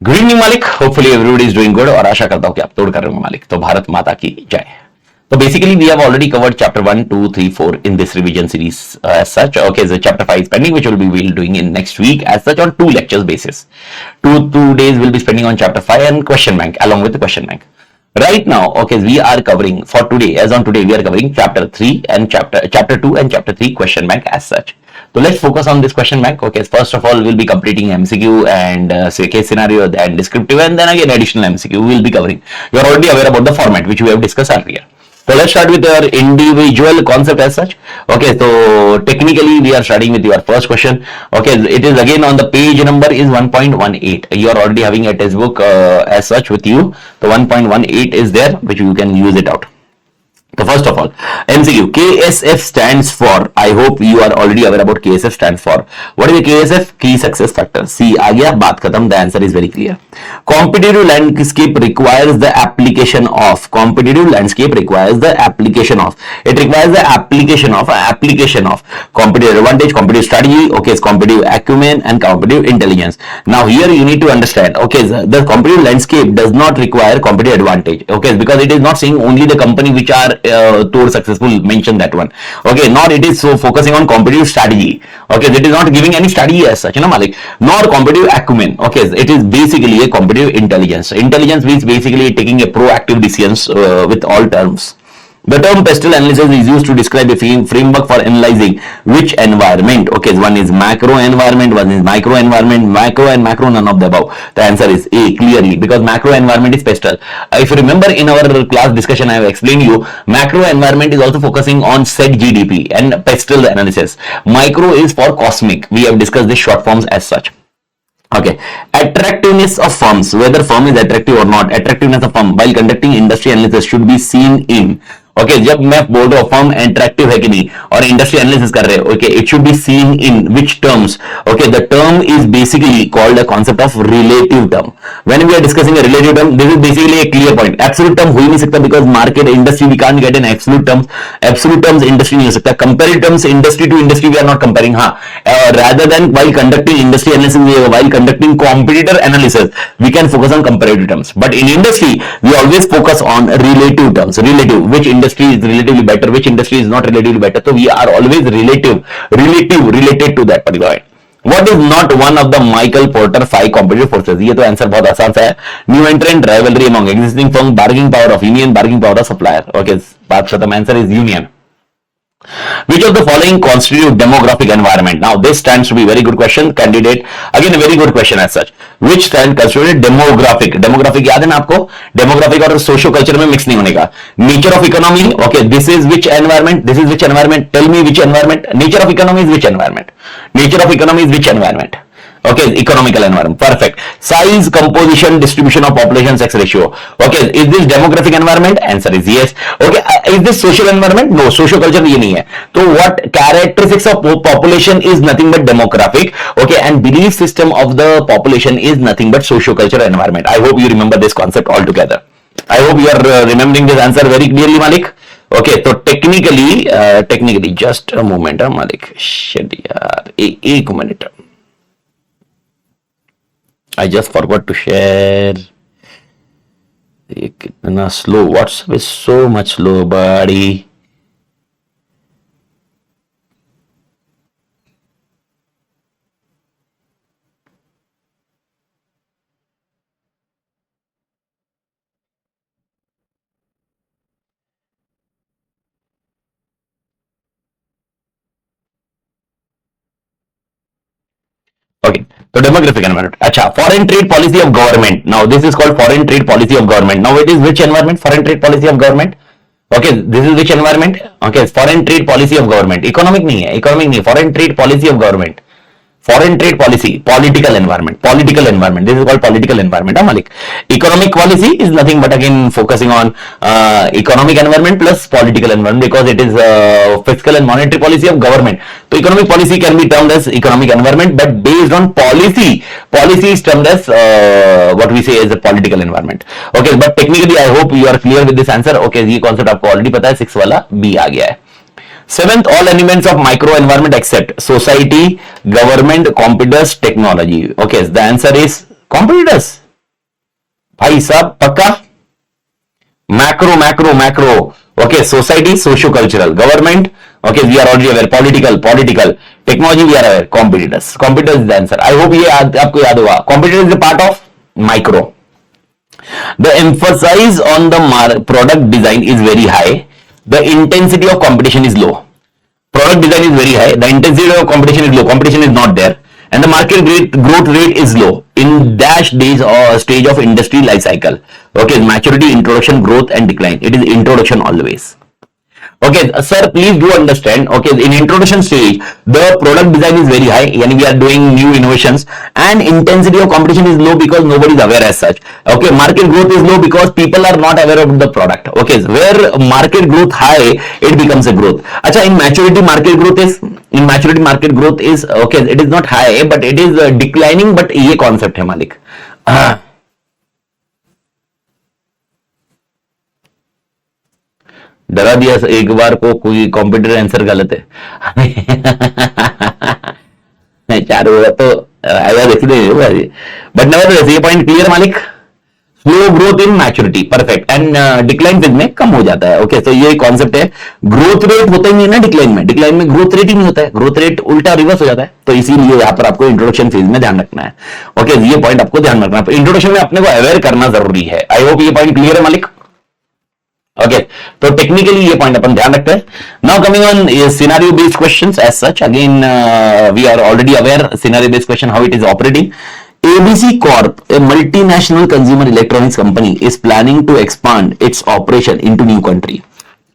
Good evening मालिक, hopefully everybody is doing good और आशा करता हूं कि आप तोड़ कर रहे होंगे मालिक। तो भारत माता की जय। So basically, we have already covered chapter 1, 2, 3, 4 in this revision series as such. Okay, so chapter 5 is pending, which we'll doing in next week as such on 2 lectures basis. Two days we'll be spending on chapter 5 and question bank along with the question bank. Right now, okay, we are covering for today, as on today, we are covering chapter 3 and chapter 2 and chapter 3 question bank as such. So let's focus on this question bank. Okay, first of all, we'll be completing MCQ and say case scenario and descriptive, and then again additional MCQ we'll be covering. You are already aware about the format which we have discussed earlier. So let's start with your individual concept as such. Okay, so technically we are starting with your first question. Okay, it is again on the page number is 1.18. You are already having a textbook as such with you. The 1.18 is there, which you can use it out. So first of all, MCQ, KSF stands for, I hope you are already aware about KSF stands for. What is the KSF? Key success factor. See, आ गया, बात खत्म. The answer is very clear. Competitive landscape requires the application of. Competitive landscape requires the application of. It requires the application of competitive advantage, competitive strategy, okay, competitive acumen and competitive intelligence. Now here you need to understand, okay, the competitive landscape does not require competitive advantage, okay, because it is not saying only the company which are tour successful, mention that one, okay, nor it is so focusing on competitive strategy, okay, it is not giving any strategy as such, Malik, nor competitive acumen, okay, it is basically a competitive intelligence means basically taking a proactive decisions with all terms. The term pestle analysis is used to describe a framework for analyzing which environment. Okay, one is macro environment, one is micro environment. Macro and macro, none of the above. The answer is A clearly, because macro environment is pestle. If you remember in our class discussion, I have explained you macro environment is also focusing on said GDP and pestle analysis. Micro is for cosmic. We have discussed the short forms as such. Okay, attractiveness of firms, whether firm is attractive or not, attractiveness of firm while conducting industry analysis should be seen in. Okay जब मैं बोल रहा हूँ firm attractive है कि नहीं और industry analysis कर रहे हैं, okay, it should be seen in which terms. Okay, the term is basically called the concept of relative term. When we are discussing a relative term, this is basically a clear point. Absolute term हो ही नहीं सकता because market industry we can't get an absolute terms. Absolute terms industry नहीं हो सकता. Comparative terms industry to industry we are not comparing. हाँ, rather than while conducting industry analysis, while conducting competitor analysis, we can focus on comparative terms. But in industry, we always focus on relative terms. Relative, which industry is relatively better, which industry is not relatively better. So we are always related to that particular point. What is not one of the Michael Porter 5 competitive forces? ये तो answer बहुत आसान सा है. New entrant, rivalry among existing firms, bargaining power of union, bargaining power of supplier. Okay, बात खत्म. Answer is union. Which of the following constitute demographic environment? Now this stands to be very good question, candidate. Again a very good question as such. Which stand constitute demographic? Demographic याद है ना आपको? Demographic और socio culture में mix नहीं होने का. Nature of economy. Okay, this is which environment? This is which environment? Tell me which environment? Nature of economy is which environment? Nature of economy is which environment? Okay, economical environment. Perfect. Size, composition, distribution of population, sex ratio. Okay, is this demographic environment? Answer is yes. Okay, is this social environment? No, social culture ये नहीं है. तो what characteristics of population is nothing but demographic. Okay, and belief system of the population is nothing but socio-cultural environment. I hope you remember this concept altogether. I hope you are remembering this answer very clearly, Malik. Okay, so technically, just a moment, Malik. Shit, यार, एक minute. I just forgot to share. कितना slow. WhatsApp is so much slow, buddy. Okay, so demographic environment. Acha, foreign trade policy of government. Now this is called foreign trade policy of government. Now it is which environment? Foreign trade policy of government. Okay, this is which environment? Okay, foreign trade policy of government. Economic नहीं है, economic नहीं. Foreign trade policy of government. Foreign trade policy, political environment. This is called political environment, Malik. Economic policy is nothing but again focusing on economic environment plus political environment, because it is fiscal and monetary policy of government. So economic policy can be termed as economic environment, but based on policy is termed as what we say is a political environment. Okay, but technically I hope you are clear with this answer. Okay, ये concept आपको already पता है, 6 वाला B आ गया है. Seventh, all elements of micro environment except society, government, competitors, technology. Okay, the answer is competitors. भाई साहब पक्का? Macro macro macro, okay, society socio cultural, government, okay we are already aware, political, technology we are aware, competitors is the answer. I hope ये आपको याद होगा। Competitor is the part of micro. The emphasis on the product design is very high. The intensity of competition is low. Product design is very high. The intensity of competition is low. Competition is not there. And the market growth rate is low in dash days or stage of industry life cycle. Okay, maturity, introduction, growth and decline. It is introduction always. Okay, sir, please do understand. Okay, in introduction stage, the product design is very high. Yani we are doing new innovations, and intensity of competition is low because nobody is aware as such. Okay, market growth is low because people are not aware of the product. Okay, where market growth high, it becomes a growth. Acha, in maturity market growth is okay. It is not high, but it is declining. But ये concept है मालिक. डरा दिया एक बार को कोई competitor answer गलत है। चार होगा तो बट नेवर ये पॉइंट क्लियर मालिक। Slow growth in maturity, perfect, and decline phase में कम हो जाता है। ओके, तो ये कॉन्सेप्ट है। ग्रोथ रेट होता ही नहीं ना डिक्लाइन में ग्रोथ रेट ही नहीं होता है, ग्रोथ रेट उल्टा रिवर्स हो जाता है। तो इसीलिए यहाँ पर आपको इंट्रोडक्शन फेज में ध्यान रखना है। ओके, ये पॉइंट आपको ध्यान रखना है। इंट्रोडक्शन में अपने को अवेयर करना जरूरी है। आई होप ये पॉइंट क्लियर है मालिक। ओके, तो टेक्निकली ये पॉइंट अपन ध्यान रखते हैं। Now coming on scenario based questions as such, again we are already aware scenario based question how it is operating. ABC Corp, a multinational consumer electronics company, is planning to expand its operation into new country.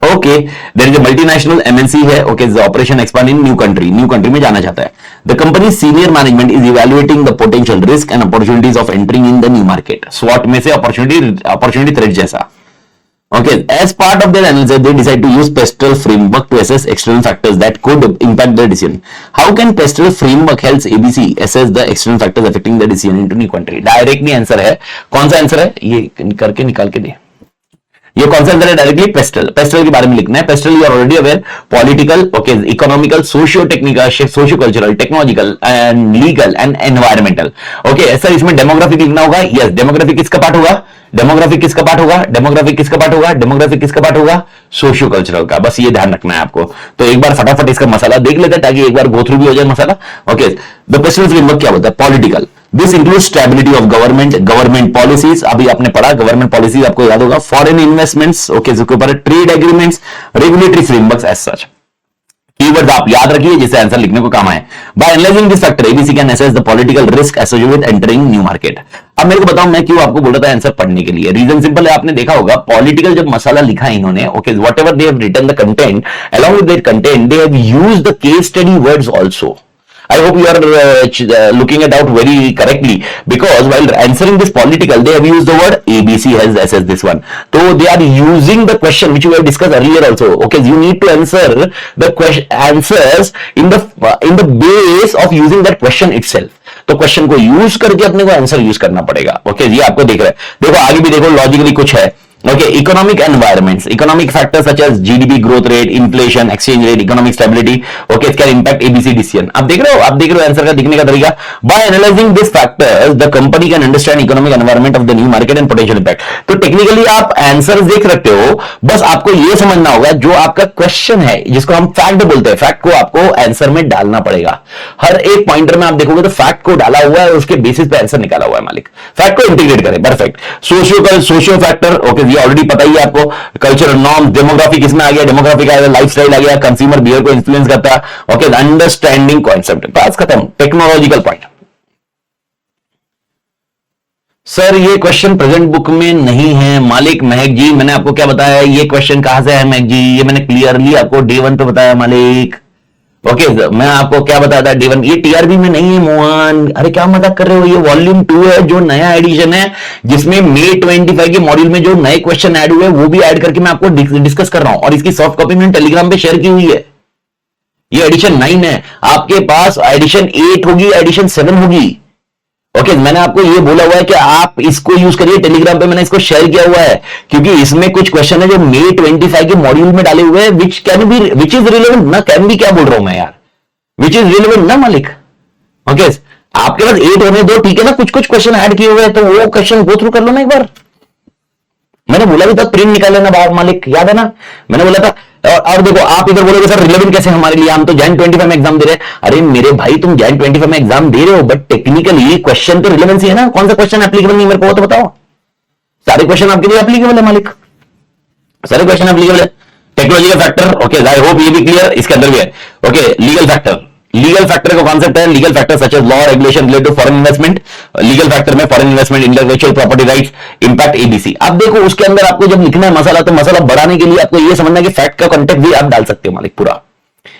Okay, there is a multinational MNC है. Okay, the operation expand in new country में जाना चाहता है. The company's senior management is evaluating the potential risk and opportunities of entering in the new market. SWOT में से opportunity threat जैसा. Okay, as part of their analysis, they decide to use Pestel framework to assess external factors that could impact their decision. How can Pestel framework helps ABC assess the external factors affecting the decision into new country? Directly answer है, कौन सा answer है ये करके निकाल के दे। ये कौन सा आंसर है? डायरेक्टली पेस्टल के बारे में लिखना है। PESTEL you are already aware, political, okay, economical, socio technical, socio cultural, technological and legal and environmental. Okay, sir इसमें डेमोग्राफिक लिखना होगा। यस, डेमोग्राफिक किसका पार्ट होगा? डेमोग्राफिक किसका पार्ट होगा? सोशियो कल्चरल का। बस ये ध्यान रखना है आपको। तो एक बार फटाफट इसका मसाला देख लेते हैं ताकि एक बार गो थ्रू भी हो जाए मसाला। ओके, द पेस्टल फ्रेमवर्क क्या होता है? Political, this include stability of government policies. अभी आपने पढ़ा गवर्नमेंट पॉलिसीज, आपको याद होगा। फॉरेन इन्वेस्टमेंट्स, ओके, इसके ऊपर trade agreements, regulatory frameworks as such. Keywords आप याद रखिए जिससे आंसर लिखने को काम आए। By analysing this factor ABC can assess the political risk associated with entering new market. अब मेरे को बताओ मैं क्यों आपको बोल रहा था आंसर पढ़ने के लिए। रीजन सिंपल है, आपने देखा होगा पॉलिटिकल जब मसाला लिखा है इन्होंने, okay, whatever they have written the content, along with that content they have used the case study words also. I hope you are looking it out very correctly, because while answering this political, they have used the word ABC has assessed this one. So they are using the question which we have discussed earlier also. Okay, you need to answer the answers in the base of using that question itself. तो question को use करके अपने को answer use करना पड़ेगा। Okay, ये आपको देख रहे हैं। देखो आगे भी देखो, लॉजिकली कुछ है। Okay, economic environments, economic factors such as GDP growth rate, inflation, exchange rate, economic stability, okay, it can impact ABC decision. आप देख रहे हो आंसर का दिखने का तरीका। By analyzing these factors, the company can understand economic environment of the new market and potential impact. तो technically आप आंसर देख सकते हो, बस आपको ये समझना होगा जो आपका क्वेश्चन है, जिसको हम फैक्ट बोलते हैं, फैक्ट को आपको आंसर में डालना पड़ेगा। हर एक पॉइंटर में आप देखोगे तो फैक्ट को डाला हुआ है, उसके बेसिस पे आंसर निकाला हुआ है मालिक। फैक्ट को इंटीग्रेट करें, परफेक्ट। सोशियो फैक्टर, ओके, ये ऑलरेडी पता ही है आपको। कल्चरल नॉर्म, डेमोग्राफी किसमें आ गया? डेमोग्राफी का लाइफस्टाइल आ गया, कंज्यूमर बिहेवियर को इन्फ्लुएंस करता है। ओके, अंडरस्टैंडिंग कॉन्सेप्ट, बात खत्म। टेक्नोलॉजिकल पॉइंट, सर ये क्वेश्चन प्रेजेंट बुक में नहीं है मालिक। महक जी, मैंने आपको क्या बताया? ये क्वेश्चन कहां से है महक जी? ये मैंने क्लियरली आपको डे 1 पे बताया मालिक। ओके, मैं आपको क्या बताया था? डे 1 ये टीआरबी में नहीं है मोहन। अरे क्या मजाक कर रहे हो? ये वॉल्यूम 2 है, जो नया एडिशन है, जिसमें May 25 के मॉड्यूल में जो नए क्वेश्चन ऐड हुए वो भी ऐड करके मैं आपको डिस्कस कर रहा हूं, और इसकी सॉफ्ट कॉपी मैंने टेलीग्राम पे शेयर की हुई है। ये एडिशन 9 है, आपके पास एडिशन 8 होगी, एडिशन 7 होगी। ओके, मैंने आपको ये बोला हुआ है कि आप इसको यूज करिए। टेलीग्राम पे मैंने इसको शेयर किया हुआ है, क्योंकि इसमें कुछ क्वेश्चन है जो May 25 के मॉड्यूल में डाले हुए हैं, विच इज रिलेवेंट ना। कैन भी क्या बोल रहा हूं मैं यार, विच इज रिलेवेंट ना मालिक। ओके, आपके पास 8 होने दो, ठीक है ना, कुछ कुछ क्वेश्चन ऐड किए हुए हैं तो वो क्वेश्चन गो थ्रू कर लो ना एक बार। मैंने बोला भी था प्रिंट निकाल लेना बाहर, मालिक याद है ना, मैंने बोला था। और देखो आप इधर बोलोगे सर रिलेवेंट कैसे हमारे लिए, हम तो जैन 25 में एग्जाम दे रहे हैं। अरे मेरे भाई तुम जैन 25 में एग्जाम दे रहे हो, बट टेक्निकली क्वेश्चन तो रिलेवेंसी है ना, कौन सा क्वेश्चन एप्लीकेबल नहीं मेरे को तो बताओ। सारे क्वेश्चन आपके लिए एप्लीकेबल है मालिक, सारे क्वेश्चन एप्लीकेबल है। टेक्नोलॉजी का फैक्टर, ओके आई होप ये भी क्लियर, इसके अंदर भी है। Okay legal factor, legal factor का कॉन्सेप्ट है, legal factor such as law regulation related to foreign investment. Legal factor में foreign investment, intellectual property rights, impact ABC. अब देखो उसके अंदर आपको जब लिखना है मसाला, तो मसाला बढ़ाने के लिए आपको ये समझना है कि फैक्ट का कॉन्टेक्ट भी आप डाल सकते हो मालिक पूरा।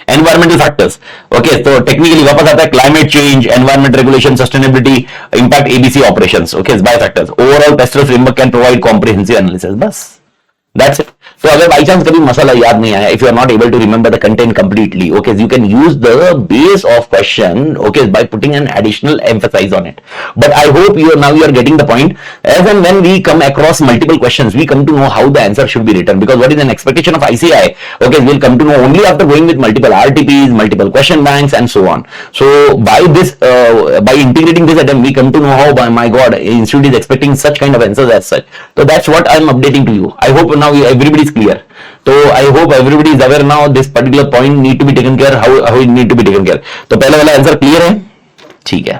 एनवायरमेंटल फैक्टर्स, ओके तो टेक्निकली वापस आता है climate change, environment regulation, sustainability, impact ABC operations, okay by factors. Overall PESTEL framework can provide comprehensive analysis, बस दैट्स इट। तो अगर बाई चांस कभी मसाला याद नहीं आया, if you are not able to remember the content completely, okay you can use the base of question, okay by putting an additional emphasise on it. But I hope you are getting the point. As and when we come across multiple questions, we come to know how the answer should be written, because what is an expectation of ICI, okay we'll come to know only after going with multiple RTPs, multiple question banks and so on. So by this by integrating this attempt, we come to know how, by my god, institute is expecting such kind of answers as such. So that's what I'm updating to you. I hope now everybody is clear. So I hope everybody is aware now this particular point need to be taken care, how it need to be taken care. तो पहले वाला answer clear है, ठीक है।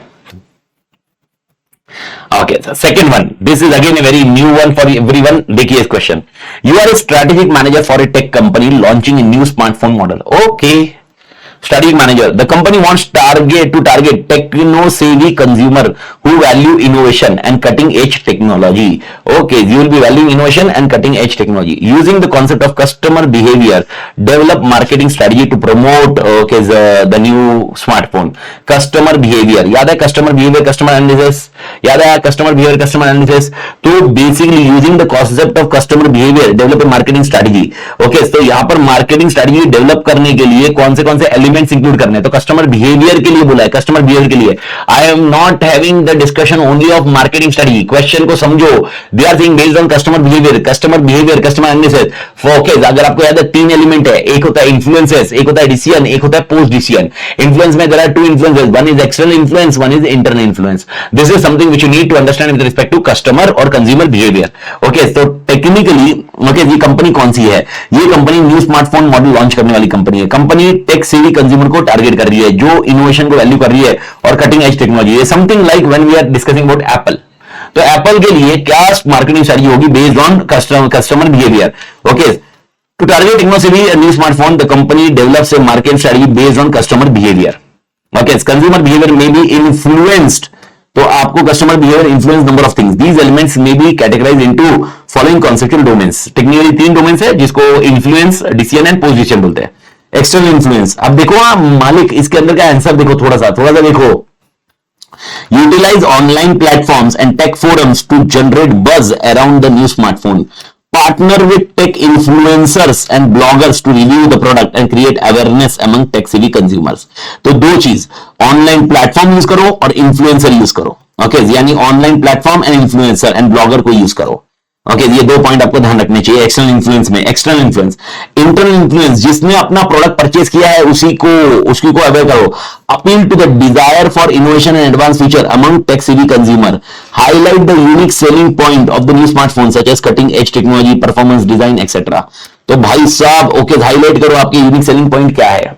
Okay, so second one. This is again a very new one for everyone. देखिए इस question. You are a strategic manager for a tech company launching a new smartphone model. Okay. Strategic manager. The company wants to target techno-savvy consumer who value innovation and cutting-edge technology. Okay, you will be valuing innovation and cutting-edge technology. Using the concept of customer behavior, develop marketing strategy to promote the new smartphone. Customer behavior. याद है customer behavior, customer analysis. याद है customer behavior, customer analysis. तो basically using the concept of customer behavior, develop a marketing strategy. Okay, तो यहाँ पर marketing strategy develop करने के लिए कौन से एलिमेंट्स इंक्लूड करने हैं, तो कस्टमर बिहेवियर के लिए बोला है, कस्टमर बिहेवियर के लिए। I am not having the discussion only of marketing strategy. Question को समझो, they are saying based on customer behaviour, customer analysis. Focus, अगर आपको याद है 3 एलिमेंट है, एक होता है इन्फ्लुएंसेस, एक होता है डिसीजन, एक होता है पोस्ट डिसीजन। इन्फ्लुएंस में there are 2 influences, one is external influence, one is internal influence. This is something which you need to understand with respect to customer और कंज्यूमर बिहेवियर। ओके तो technically okay ये company कौन सी है, ये company new smartphone model launch करने वाली company है। कंपनी टेक सेवी कंज्यूमर को टारगेट कर रही है, जो इनोवेशन को वैल्यू कर रही है और कटिंग एज टेक्नोलॉजी है। Something like when we are discussing about Apple, तो एप्पल के लिए क्या मार्केटिंग स्ट्रेटजी होगी based on customer behaviour. Okay to target technology new smartphone, the company develops a market strategy based on customer behaviour. Okay consumer behaviour में be influenced, तो आपको customer behaviour influence number of things. These elements में be categorise into following conceptual domains. Technically 3 domains है जिसको influence, decision and post decision बोलते हैं। External influence, अब देखो मालिक इसके अंदर का आंसर देखो, थोड़ा सा देखो। Utilise online platforms and tech forums to generate buzz around the new smartphone. Partner with tech influencers and bloggers to review the product and create awareness among tech savvy consumers. तो 2 चीज, online platform use करो और influencer use करो। Okay यानी online platform and influencer and blogger को use करो। Okay ये 2 point आपको ध्यान रखने चाहिए एक्सटर्नल इन्फ्लुएंस में। एक्सटर्नल इन्फ्लुएंस, इंटरनल इन्फ्लुएंस, जिसने अपना प्रोडक्ट परचेज किया है उसकी को अवेयर करो। Appeal to the desire for innovation and advance feature among tech savvy consumer. Highlight the unique selling point of the new smartphone such as cutting edge technology, performance, design etcetera. तो भाई साहब okay highlight करो आपके unique selling point क्या है।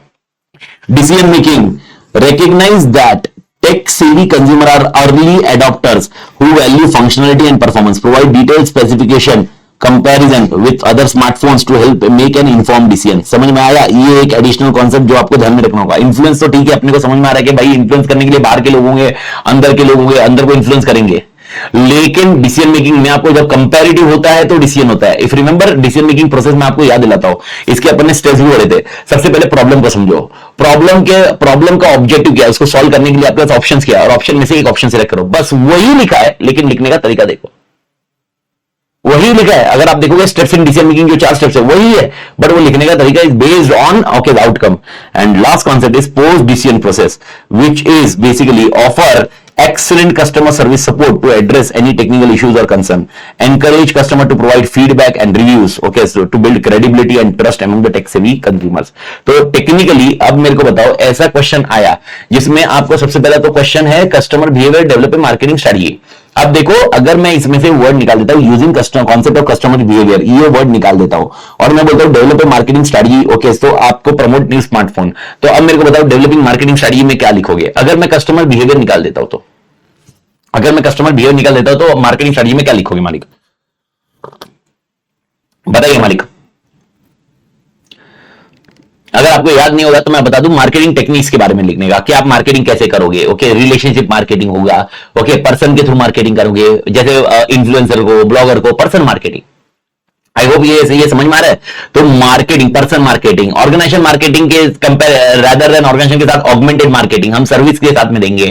Decision making, recognize that tech-savvy consumers are early adopters who value functionality and performance. Provide detailed specification comparison with other smartphones to help make an informed decision. समझ में आया? ये एक additional concept जो आपको ध्यान में रखना होगा। इन्फ्लुएंस तो ठीक है, अपने को समझ में आ रहा है कि भाई इन्फ्लुएंस करने के लिए बाहर के लोग होंगे, अंदर के लोग होंगे, अंदर को इन्फ्लुएंस करेंगे। लेकिन डिसीजन मेकिंग में आपको जब कंपैरेटिव होता है तो डिसीजन होता है। If remember decision making process में आपको याद दिलाता हूं, इसके अपन ने स्टेप्स भी बढ़े थे। सबसे पहले प्रॉब्लम को समझो, प्रॉब्लम का ऑब्जेक्टिव क्या है, उसको सॉल्व करने के लिए आपके पास ऑप्शंस क्या है, और ऑप्शन में से एक ऑप्शन सिलेक्ट करो। बस वही लिखा है, लेकिन लिखने का तरीका देखो, वही लिखा है। अगर आप देखोगे स्टेप्स इन डिसीजन मेकिंग जो 4 स्टेप्स है वही है, बट वो लिखने का तरीका is based on outcome. And last concept is post decision process, which is basically offer excellent customer service support to address any technical issues or concern, encourage customer to provide feedback and reviews, okay, so to build credibility and trust among the tech savvy consumers. तो technically अब मेरे को बताओ, ऐसा question आया जिसमें आपको सबसे पहला तो क्वेश्चन है customer behaviour develop marketing strategy. अब देखो, अगर मैं इसमें से वर्ड निकाल देता हूं using customer concept of customer behaviour, ये वर्ड निकाल देता हूं और मैं बोलता हूं डेवलप मार्केटिंग स्ट्रेटजी, ओके, तो आपको प्रमोट न्यू स्मार्टफोन। तो अब मेरे को बताओ डेवलपिंग मार्केटिंग स्ट्रेटजी में क्या लिखोगे? अगर मैं कस्टमर बिहेवियर निकाल देता हूं तो, अगर मैं कस्टमर बिहेवियर निकाल देता हूं तो मार्केटिंग स्ट्रेटजी में क्या लिखोगे मालिक? बताइए मालिक। अगर आपको याद नहीं होगा तो मैं बता दूं, मार्केटिंग टेक्निक्स के बारे में लिखने का कि आप मार्केटिंग कैसे करोगे। ओके, रिलेशनशिप मार्केटिंग होगा, ओके, पर्सन के थ्रू मार्केटिंग करोगे, जैसे इन्फ्लुएंसर को, ब्लॉगर को, पर्सन मार्केटिंग। आई होप ये समझ में आ रहा है। तो marketing, person marketing, organisation marketing के कंपेयर रादर देन ऑर्गेनाइजेशन के साथ ऑगमेंटेड मार्केटिंग हम सर्विस के साथ में देंगे।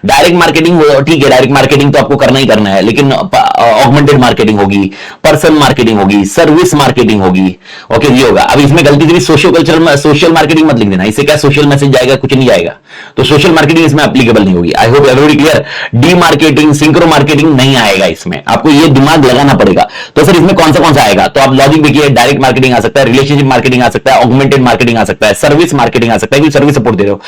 डायरेक्ट मार्केटिंग ठीक है, डायरेक्ट मार्केटिंग तो आपको करना ही करना है, लेकिन ऑगमेंटेड मार्केटिंग होगी, पर्सन मार्केटिंग होगी, सर्विस मार्केटिंग होगी। ओके, ये होगा। अब इसमें गलती से भी सोशल मार्केटिंग मत लिख देना, इससे क्या सोशल मैसेज जाएगा, कुछ नहीं जाएगा। तो सोशल मार्केटिंग इसमें एप्लीकेबल नहीं होगी। I hope everybody clear. D marketing, synchro marketing नहीं आएगा इसमें, आपको ये दिमाग लगाना पड़ेगा। तो सर इसमें कौन सा आएगा? तो आप लॉजिक देखिए, डायरेक्ट मार्केटिंग आ सकता है, रिलेशनशिप मार्केटिंग आ सकता है, ऑगमेंटेड मार्केटिंग आ सकता है, सर्विस मार्केटिंग आ सकता है, सर्विस सपोर्ट दे रहे हो,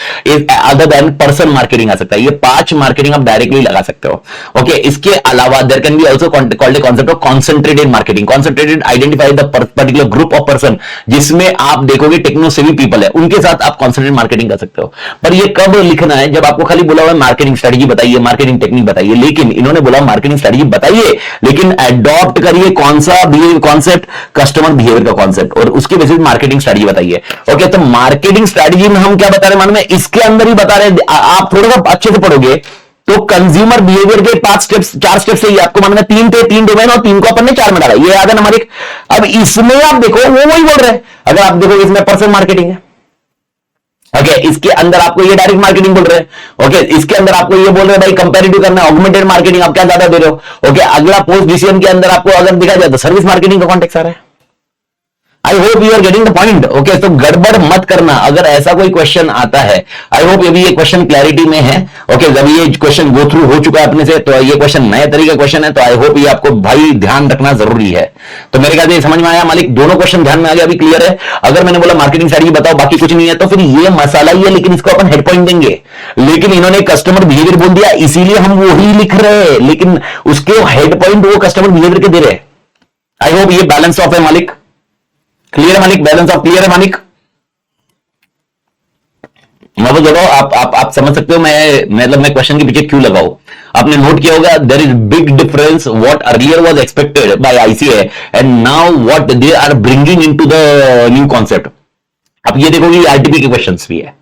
अदर देन पर्सन मार्केटिंग आ सकता है। ये 5 मार्केटिंग आप डायरेक्टली लगा सकते हो। ओके, इसके अलावा there can be also called a concept of concentrated marketing. Concentrated identify the particular group of person जिसमें आप देखोगे टेक्नो सेवी पीपल है, उनके साथ आप कॉन्सेंट्रेटेड मार्केटिंग कर सकते हो। पर ये कब लिखना है? जब आपको खाली बोला हुआ मार्केटिंग स्ट्रेटजी बताइए, मार्केटिंग टेक्निक बताइए, लेकिन इन्होंने बोला मार्केटिंग स्ट्रेटजी बताइए, लेकिन अडॉप्ट करिए कौन सा कॉन्सेप्ट? कस्टमर बिहेवियर का कॉन्सेप्ट, और उसके बेसिस मार्केटिंग स्ट्रेटजी बताइए। ओके, तो मार्केटिंग स्ट्रेटजी में हम क्या बता रहे हैं मालूम है? इसके अंदर ही बता रहे हैं, आप थोड़ा सा अच्छे से पढ़ोगे तो कंज्यूमर बिहेवियर के 4 स्टेप्स से आपको मालूम है, 3 थे, 3 डोमेन और 3 को अपन ने 4 में डाला, ये याद है हमारे। अब इसमें आप देखो वो वही बोल रहे हैं। अगर आप देखो इसमें पर्सन मार्केटिंग है, ओके, इसके अंदर आपको ये डायरेक्ट मार्केटिंग बोल रहे हैं। ओके, इसके अंदर आपको ये बोल रहे हैं भाई कंपैरेटिव करना है, ऑगमेंटेड मार्केटिंग आप क्या ज्यादा दे रहे हो। ओके, अगला पोस्ट डिसीजन के अंदर आपको अगर दिखा जाए तो सर्विस मार्केटिंग का कॉन्टेक्स्ट आ रहा है। I hope you are getting the point. Okay, तो गड़बड़ मत करना अगर ऐसा कोई क्वेश्चन आता है। आई होप ये क्वेश्चन क्लैरिटी में है। ओके, जब ये क्वेश्चन गो थ्रू हो चुका है अपने से, तो ये क्वेश्चन नए तरीके का क्वेश्चन है, तो आई होप ये आपको भाई ध्यान रखना जरूरी है। तो मेरे ख्याल से समझ में आया मालिक, दोनों क्वेश्चन ध्यान में आ गया, अभी क्लियर है। अगर मैंने बोला मार्केटिंग स्ट्रेटजी बताओ, बाकी कुछ नहीं है, तो फिर ये मसाला ही है, लेकिन इसको अपन हेड पॉइंट देंगे। लेकिन इन्होंने कस्टमर बिहेवियर बोल दिया, इसीलिए हम वही लिख रहे हैं, लेकिन उसके हेड पॉइंट वो कस्टमर बिहेवियर के दे रहे हैं। आई होप ये बैलेंस ऑफ है मालिक, क्लियर है मालिक, बैलेंस ऑफ क्लियर है मालिक। मैं बोल रहा हूं, आप समझ सकते हो मैं क्वेश्चन के पीछे क्यों लगाऊं। आपने नोट किया होगा, there is big difference what earlier was expected by ICA and now what they are bringing into the new concept. अब ये देखोगे आरटीपी के क्वेश्चंस भी है,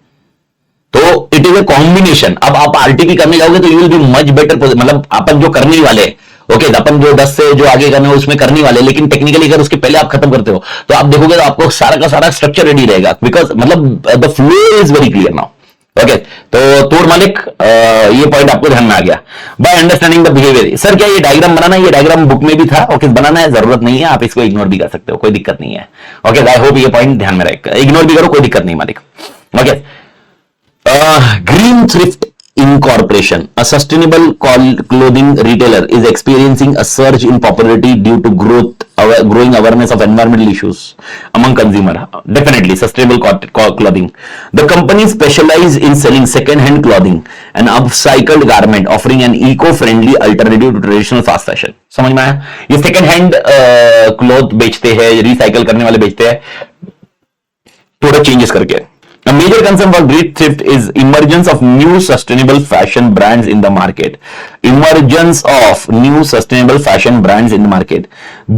तो इट इज ए कॉम्बिनेशन। अब आप आरटीपी करने जाओगे तो you will be much better, मतलब अपन जो करने वाले, ओके, अपन जो 10 से जो आगे करने उसमें करने वाले, लेकिन टेक्निकली अगर उसके पहले आप खत्म करते हो तो आप देखोगे तो आपको सारा का सारा स्ट्रक्चर रेडी रहेगा, बिकॉज मतलब the flow is very clear now. Okay, तो तोड़ मालिक, ये पॉइंट आपको ध्यान में आ गया। By understanding the behaviour. Sir क्या ये डायग्राम बनाना, ये डायग्राम बुक में भी था। ओके, बनाना है, जरूरत नहीं है, आप इसको इग्नोर भी कर सकते हो, कोई दिक्कत नहीं है। ओके, आई होप ये पॉइंट ध्यान में रहेगा, इग्नोर भी करो कोई दिक्कत नहीं मालिक। Okay, Green Thrift Incorporation, a sustainable clothing retailer, is experiencing a surge in popularity due to growing awareness of environmental issues among consumer. Definitely, sustainable clothing. The company specializes in selling second-hand clothing, an upcycled garment offering an eco-friendly alternative to traditional fast fashion. समझ में आया? ये second hand cloth बेचते हैं, recycle करने वाले बेचते हैं, थोड़ा चेंजेस करके। A major concern for Green Thrift is emergence of new sustainable fashion brands in the market. Emergence of new sustainable fashion brands in the market.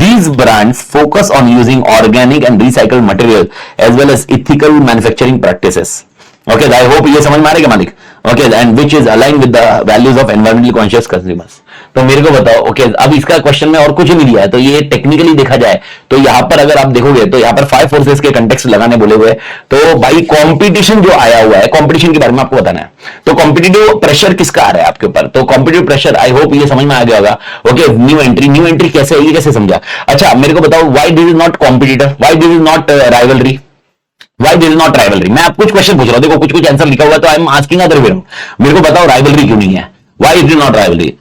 These brands focus on using organic and recycled material as well as ethical manufacturing practices. Okay, I hope ये समझ में आ रहा है मालिक। Okay, and which is aligned with the values of environmentally conscious consumers. तो मेरे को बताओ, ओके, अब इसका क्वेश्चन में और कुछ नहीं दिया है, तो ये टेक्निकली देखा जाए तो यहाँ पर अगर आप देखोगे तो यहाँ पर 5 फोर्सेस के कंटेक्स्ट लगाने बोले हुए, तो भाई कंपटीशन जो आया हुआ है, कंपटीशन के बारे में आपको बताना है। तो कॉम्पिटिटिव प्रेशर किसका आ रहा है आपके ऊपर? तो कॉम्पिटिटिव प्रेशर, आई होप ये समझ में आ गया होगा। ओके, न्यू एंट्री कैसे है, ये कैसे समझा? अच्छा, मेरे को बताओ, why this is not competitor, why this is not rivalry, why this is not rivalry. मैं आप कुछ क्वेश्चन पूछ रहा हूं, देखो कुछ आंसर लिखा हुआ है, तो I am asking other way. मेरे को बताओ राइवलरी क्यों नहीं है? Why is not rivalry?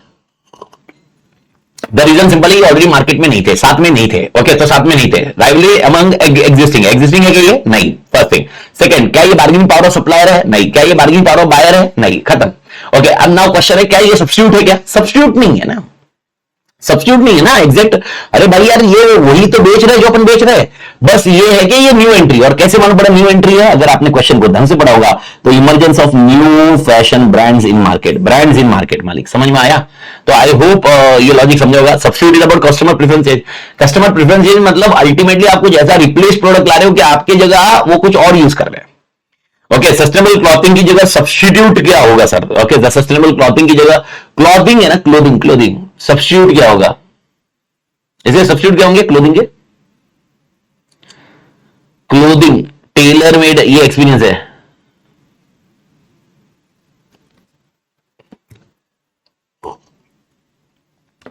The reason simply already market में नहीं थे, साथ में नहीं थे। ओके तो साथ में नहीं थे। राइवलरी अमंग एग्जिस्टिंग है क्या ये? नहीं, फर्स्ट थिंग। सेकंड, क्या ये बार्गेनिंग पावर ऑफ सप्लायर है? नहीं। क्या ये बार्गेनिंग पावर ऑफ बायर है? नहीं। खत्म। ओके अब नाउ क्वेश्चन है, क्या ये सब्स्टिट्यूट है? क्या सब्स्टिट्यूट नहीं है ना, सब्स्टिट्यूट नहीं है ना एग्जैक्ट। अरे भाई यार ये वही तो बेच रहे जो अपन बेच रहे हैं, बस ये है कि ये न्यू एंट्री। और कैसे मालूम पड़ा न्यू एंट्री है? अगर आपने क्वेश्चन को ढंग से पढ़ा होगा तो emergence of new fashion brands in market, brands in market. मालिक समझ में आया? तो आई होप ये लॉजिक समझ होगा। Substitute is about customer preferences. Customer preferences मतलब अल्टीमेटली आपको जैसा रिप्लेस प्रोडक्ट ला रहे हो कि आपके जगह वो कुछ और यूज कर रहे हैं। ओके सस्टेनेबल क्लॉथिंग की जगह सब्स्टिट्यूट क्या होगा सर? ओके सस्टेनेबल क्लॉथिंग की जगह क्लॉथिंग है ना, क्लोथिंग सब्स्टिट्यूट क्या होगा? इसे सब्स्टिट्यूट क्या होंगे? क्लोथिंग के क्लोथिंग टेलर मेड, ये एक्सपीरियंस है।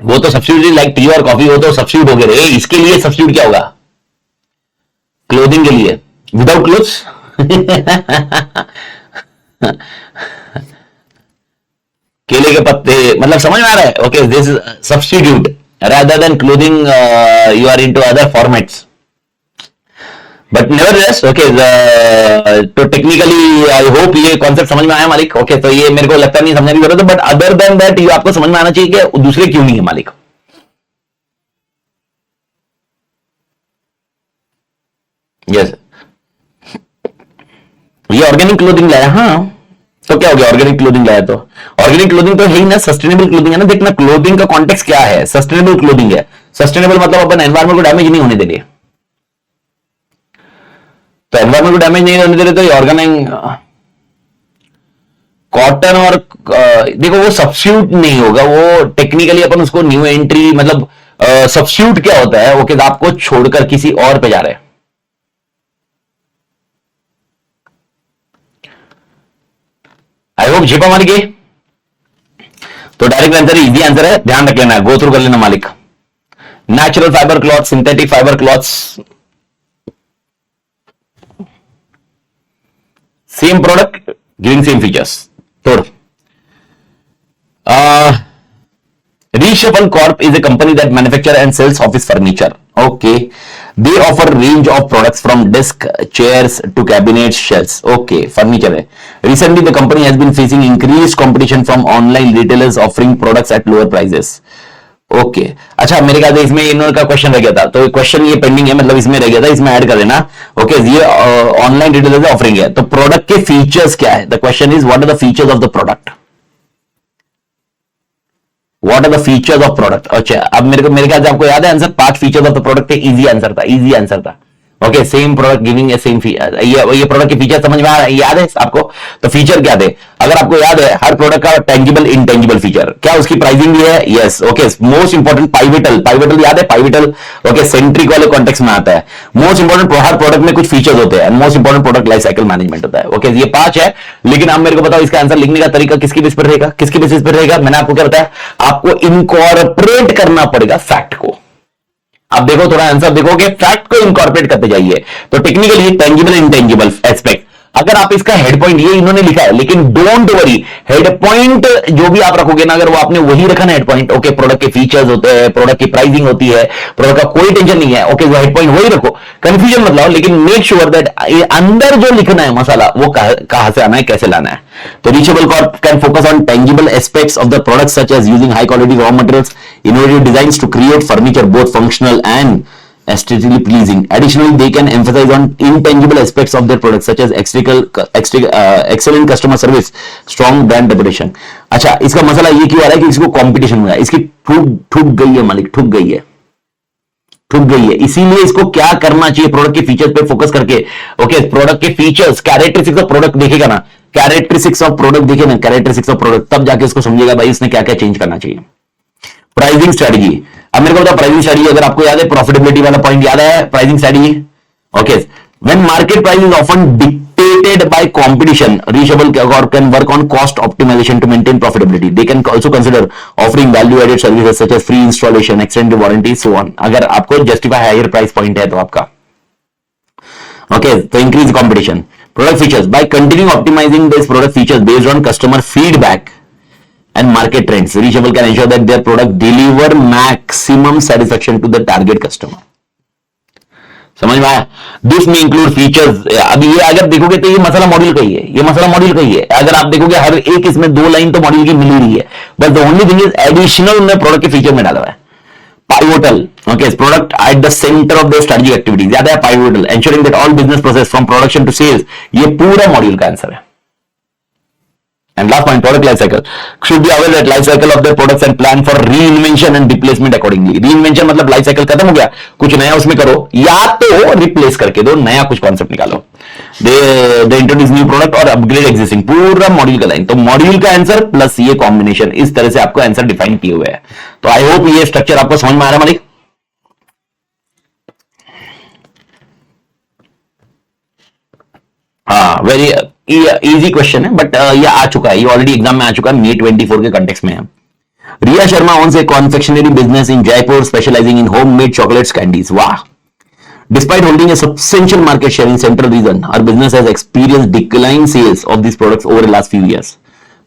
वो तो सब्स्टिट्यूट लाइक टी और कॉफी, वो तो सब्स्टिट्यूट हो गए। इसके लिए सब्स्टिट्यूट क्या होगा? क्लोथिंग के लिए विदाउट क्लोथ्स केले के पत्ते, मतलब समझ में आ रहा है? Okay this is substitute rather than clothing you are into other formats, but nevertheless okay तो टेक्निकली आई होप ये कॉन्सेप्ट समझ में आया मालिक। ओके तो ये मेरे को लगता नहीं समझने की जरूरत है, बट अदर देन दैट ये आपको समझ में आना चाहिए कि दूसरे क्यों नहीं है मालिक। यस ये ऑर्गेनिक क्लोथिंग लाया। हाँ तो क्या हो गया? ऑर्गेनिक क्लोथिंग लाया तो ऑर्गेनिक क्लोथिंग तो है ही ना, सस्टेनेबल क्लोथिंग है ना। देखना क्लोथिंग का कॉन्टेक्स्ट क्या है, सस्टेनेबल क्लोथिंग है। सस्टेनेबल मतलब अपन एनवायरमेंट को डैमेज नहीं होने दे रहे, तो एनवायरमेंट को डैमेज नहीं होने दे रहे तो ये ऑर्गेनिक कॉटन और देखो वो सब्स्टिट्यूट नहीं होगा, वो टेक्निकली अपन उसको न्यू एंट्री मतलब सब्स्टिट्यूट क्या होता है? ओके आपको छोड़कर किसी और पे जा रहे हैं। आई होप झेपा मालिक। तो डायरेक्ट आंसर इजी आंसर है, ध्यान रख लेना, गो थ्रू कर लेना मालिक। Natural fibre cloth, synthetic fibre clothes, same product giving same features. थोड़ा Reshuffle Corp is a company that manufactures and sells office furniture. Okay. They offer range of products from desk, chairs to cabinets, shelves. Okay. Furniture है. Recently, the company has been facing increased competition from online retailers offering products at lower prices. Okay अच्छा मेरे ख्याल से इसमें इन्होंने का question रह गया था, तो क्वेश्चन ये पेंडिंग है, मतलब इसमें रह गया था, इसमें ऐड कर देना। ओके ये ऑनलाइन रिटेलर से ऑफरिंग है, तो प्रोडक्ट के फीचर्स क्या है? The question is what are the features of the product, what are the features of product. अच्छा अब मेरे ख्याल से आपको याद है answer, 5 features of the product. Easy answer था, इजी आंसर था। Okay same product giving a same feature, ये प्रोडक्ट के फीचर समझ में आ रहा है, याद है आपको? तो फीचर क्या थे? अगर आपको याद है हर प्रोडक्ट का टेंजिबल इंटेंजिबल फीचर, क्या उसकी प्राइसिंग भी है? यस ओके मोस्ट इंपॉर्टेंट पाइवेटल याद है? पाइवेटल ओके सेंट्रिक वाले कॉन्टेक्स्ट में आता है। मोस्ट इंपॉर्टेंट हर प्रोडक्ट में कुछ फीचर्स होते हैं, most important product life cycle management होता है। ओके ये 5 है, लेकिन आप मेरे को बताओ इसका आंसर लिखने का तरीका किसकी बेसिस पर रहेगा? किसकी बेसिस पर रहेगा? मैंने आपको क्या बताया, आपको इनकॉर्पोरेट करना पड़ेगा फैक्ट को। अब देखो थोड़ा आंसर देखो कि फैक्ट को इनकॉर्पोरेट करते जाइए। तो टेक्निकली टेंजिबल इंटेंजिबल एस्पेक्ट, अगर आप इसका हेड पॉइंट ये इन्होंने लिखा है, लेकिन डोंट वरी हेड पॉइंट जो भी आप रखोगे ना, अगर वो आपने वही रखा ना हेड पॉइंट, ओके प्रोडक्ट के फीचर्स होते हैं, प्रोडक्ट की प्राइसिंग होती है, प्रोडक्ट का कोई टेंशन नहीं है। ओके वो हेड पॉइंट वही रखो, कंफ्यूजन मत लाओ, लेकिन मेक श्योर दैट अंदर जो लिखना है मसाला वो कहां से आना है, कैसे लाना है। तो reachable corp can focus on tangible aspects of the product such as using high quality raw materials, innovative designs to create furniture both functional and aesthetically pleasing. Additionally, they can emphasize on intangible aspects of their products such as excellent customer service, strong brand reputation. अच्छा इसका मसला ये क्यों आ रहा है कि इसको competition हुआ है, इसकी ठुक गई है मालिक, ठुक गई है। इसीलिए इसको क्या करना चाहिए, प्रोडक्ट के फीचर्स पे फोकस करके। ओके प्रोडक्ट के फीचर्स, कैरेक्टरिस्टिक्स ऑफ प्रोडक्ट देखेगा ना, कैरेक्टरिस्टिक्स ऑफ प्रोडक्ट देखे ना, कैरेक्टरिस्टिक्स ऑफ प्रोडक्ट, तब जाके उसको समझेगा भाई इसने क्या क्या चेंज करना चाहिए। प्राइसिंग स्ट्रेटजी, अब मेरे को बताओ प्राइसिंग स्ट्रेटजी, अगर आपको याद है प्रॉफिटेबिलिटी वाला पॉइंट याद है, pricing strategy. Okay when market price is often dictated by competition, reachable corp can work on cost optimisation to maintain profitability. They can also consider offering value added services such as free installation, extended warranty, so on. अगर आपको justify higher price point है तो आपका okay तो increase competition. Product features, by continue optimising this product features based on customer feedback, and market trends, reachable can ensure that their product deliver maximum satisfaction to the target customer. समझ में आया? This में include features. अब ये अगर देखोगे तो ये मसाला मॉड्यूल का ही है, ये मसाला मॉड्यूल का ही है. अगर आप देखोगे हर एक इसमें 2 लाइन तो मॉड्यूल की मिल रही है, but the only thing is additional में प्रोडक्ट के फीचर में डाला हुआ है. Pivotal, okay, is product at the center of their strategic activities. याद है pivotal, ensuring that all business process from production to sales. ये पूरा मॉड्यूल का आंसर है. And last point, product life cycle. Should be aware that life cycle of their products and plan for reinvention and replacement accordingly. Reinvention मतलब life cycle खत्म हो गया, कुछ नया उसमें करो, या तो रिप्लेस करके दो, नया कुछ कॉन्सेप्ट निकालो. They introduce new product और अपग्रेड existing. पूरा मॉड्यूल का लाइन. तो मॉड्यूल का आंसर प्लस ये कॉम्बिनेशन, इस तरह से आपको आंसर डिफाइन किए हुए हैं. तो आई होप ये स्ट्रक्चर आपको समझ में आ रहा है मालिक. हाँ, वेरी इजी क्वेश्चन है, बट ये आ चुका है, ये ऑलरेडी एग्जाम में आ चुका है, May 24 के कंटेक्स्ट में है. Riya Sharma owns a confectionery business in Jaipur specializing in homemade chocolates candies. वाह. Despite holding a substantial market share in central region, our business has experienced decline sales of these products over the last few years.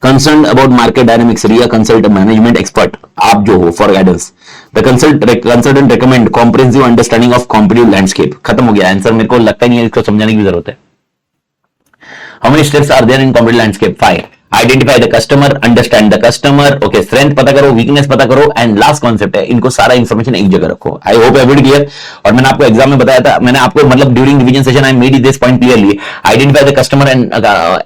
Concerned about market dynamics, Riya consult a management expert. आप जो हो for guidance. The consultant recommend comprehensive understanding of competitive landscape. खत्म हो गया answer. मेरे को लगता नहीं है इसको समझाने की जरूरत है. How many steps are there in competitive landscape? 5. Identify the customer, understand the customer, okay, strength पता करो, weakness पता करो, and last concept है, इनको सारा information एक जगह रखो. I hope everybody clear. और मैंने आपको एग्जाम में बताया था, मैंने आपको मतलब during revision session I made this point clearly. Identify the customer and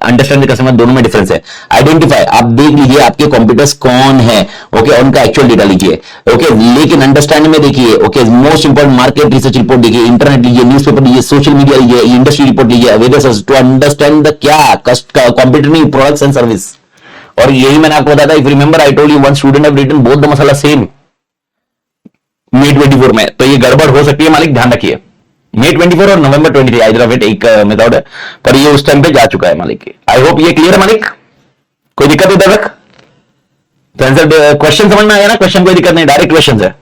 understand the customer, दोनों में डिफरेंस है. Identify, आप देख लीजिए आपके कॉम्पिटिटर्स कौन है, ओके, उनका एक्चुअल डेटा लीजिए, ओके, लेकिन अंडरस्टैंड में देखिए, okay, most important market research report देखिए, इंटरनेट लीजिए, न्यूज़पेपर लीजिए, सोशल मीडिया लीजिए, इंडस्ट्री रिपोर्ट लीजिए, अवेयरनेस टू अंडरस्टैंड द क्या कॉम्पिटिटिव प्रोडक्ट्स एंड सर्विस. और यही मैंने आपको बताया था, if remember I told you one student have written both the masala same May 24 में, तो ये गड़बड़ हो सकती है मालिक, ध्यान रखिए. May 24 और November 23 आइदर ऑफ इट एक मेथड है, पर ये उस टाइम पे जा चुका है मालिक. आई होप ये क्लियर है मालिक. कोई दिक्कत इधर तक? तो आंसर क्वेश्चन समझ में आया ना? क्वेश्चन कोई दिक्कत नहीं, डायरेक्ट क्वेश्चन है.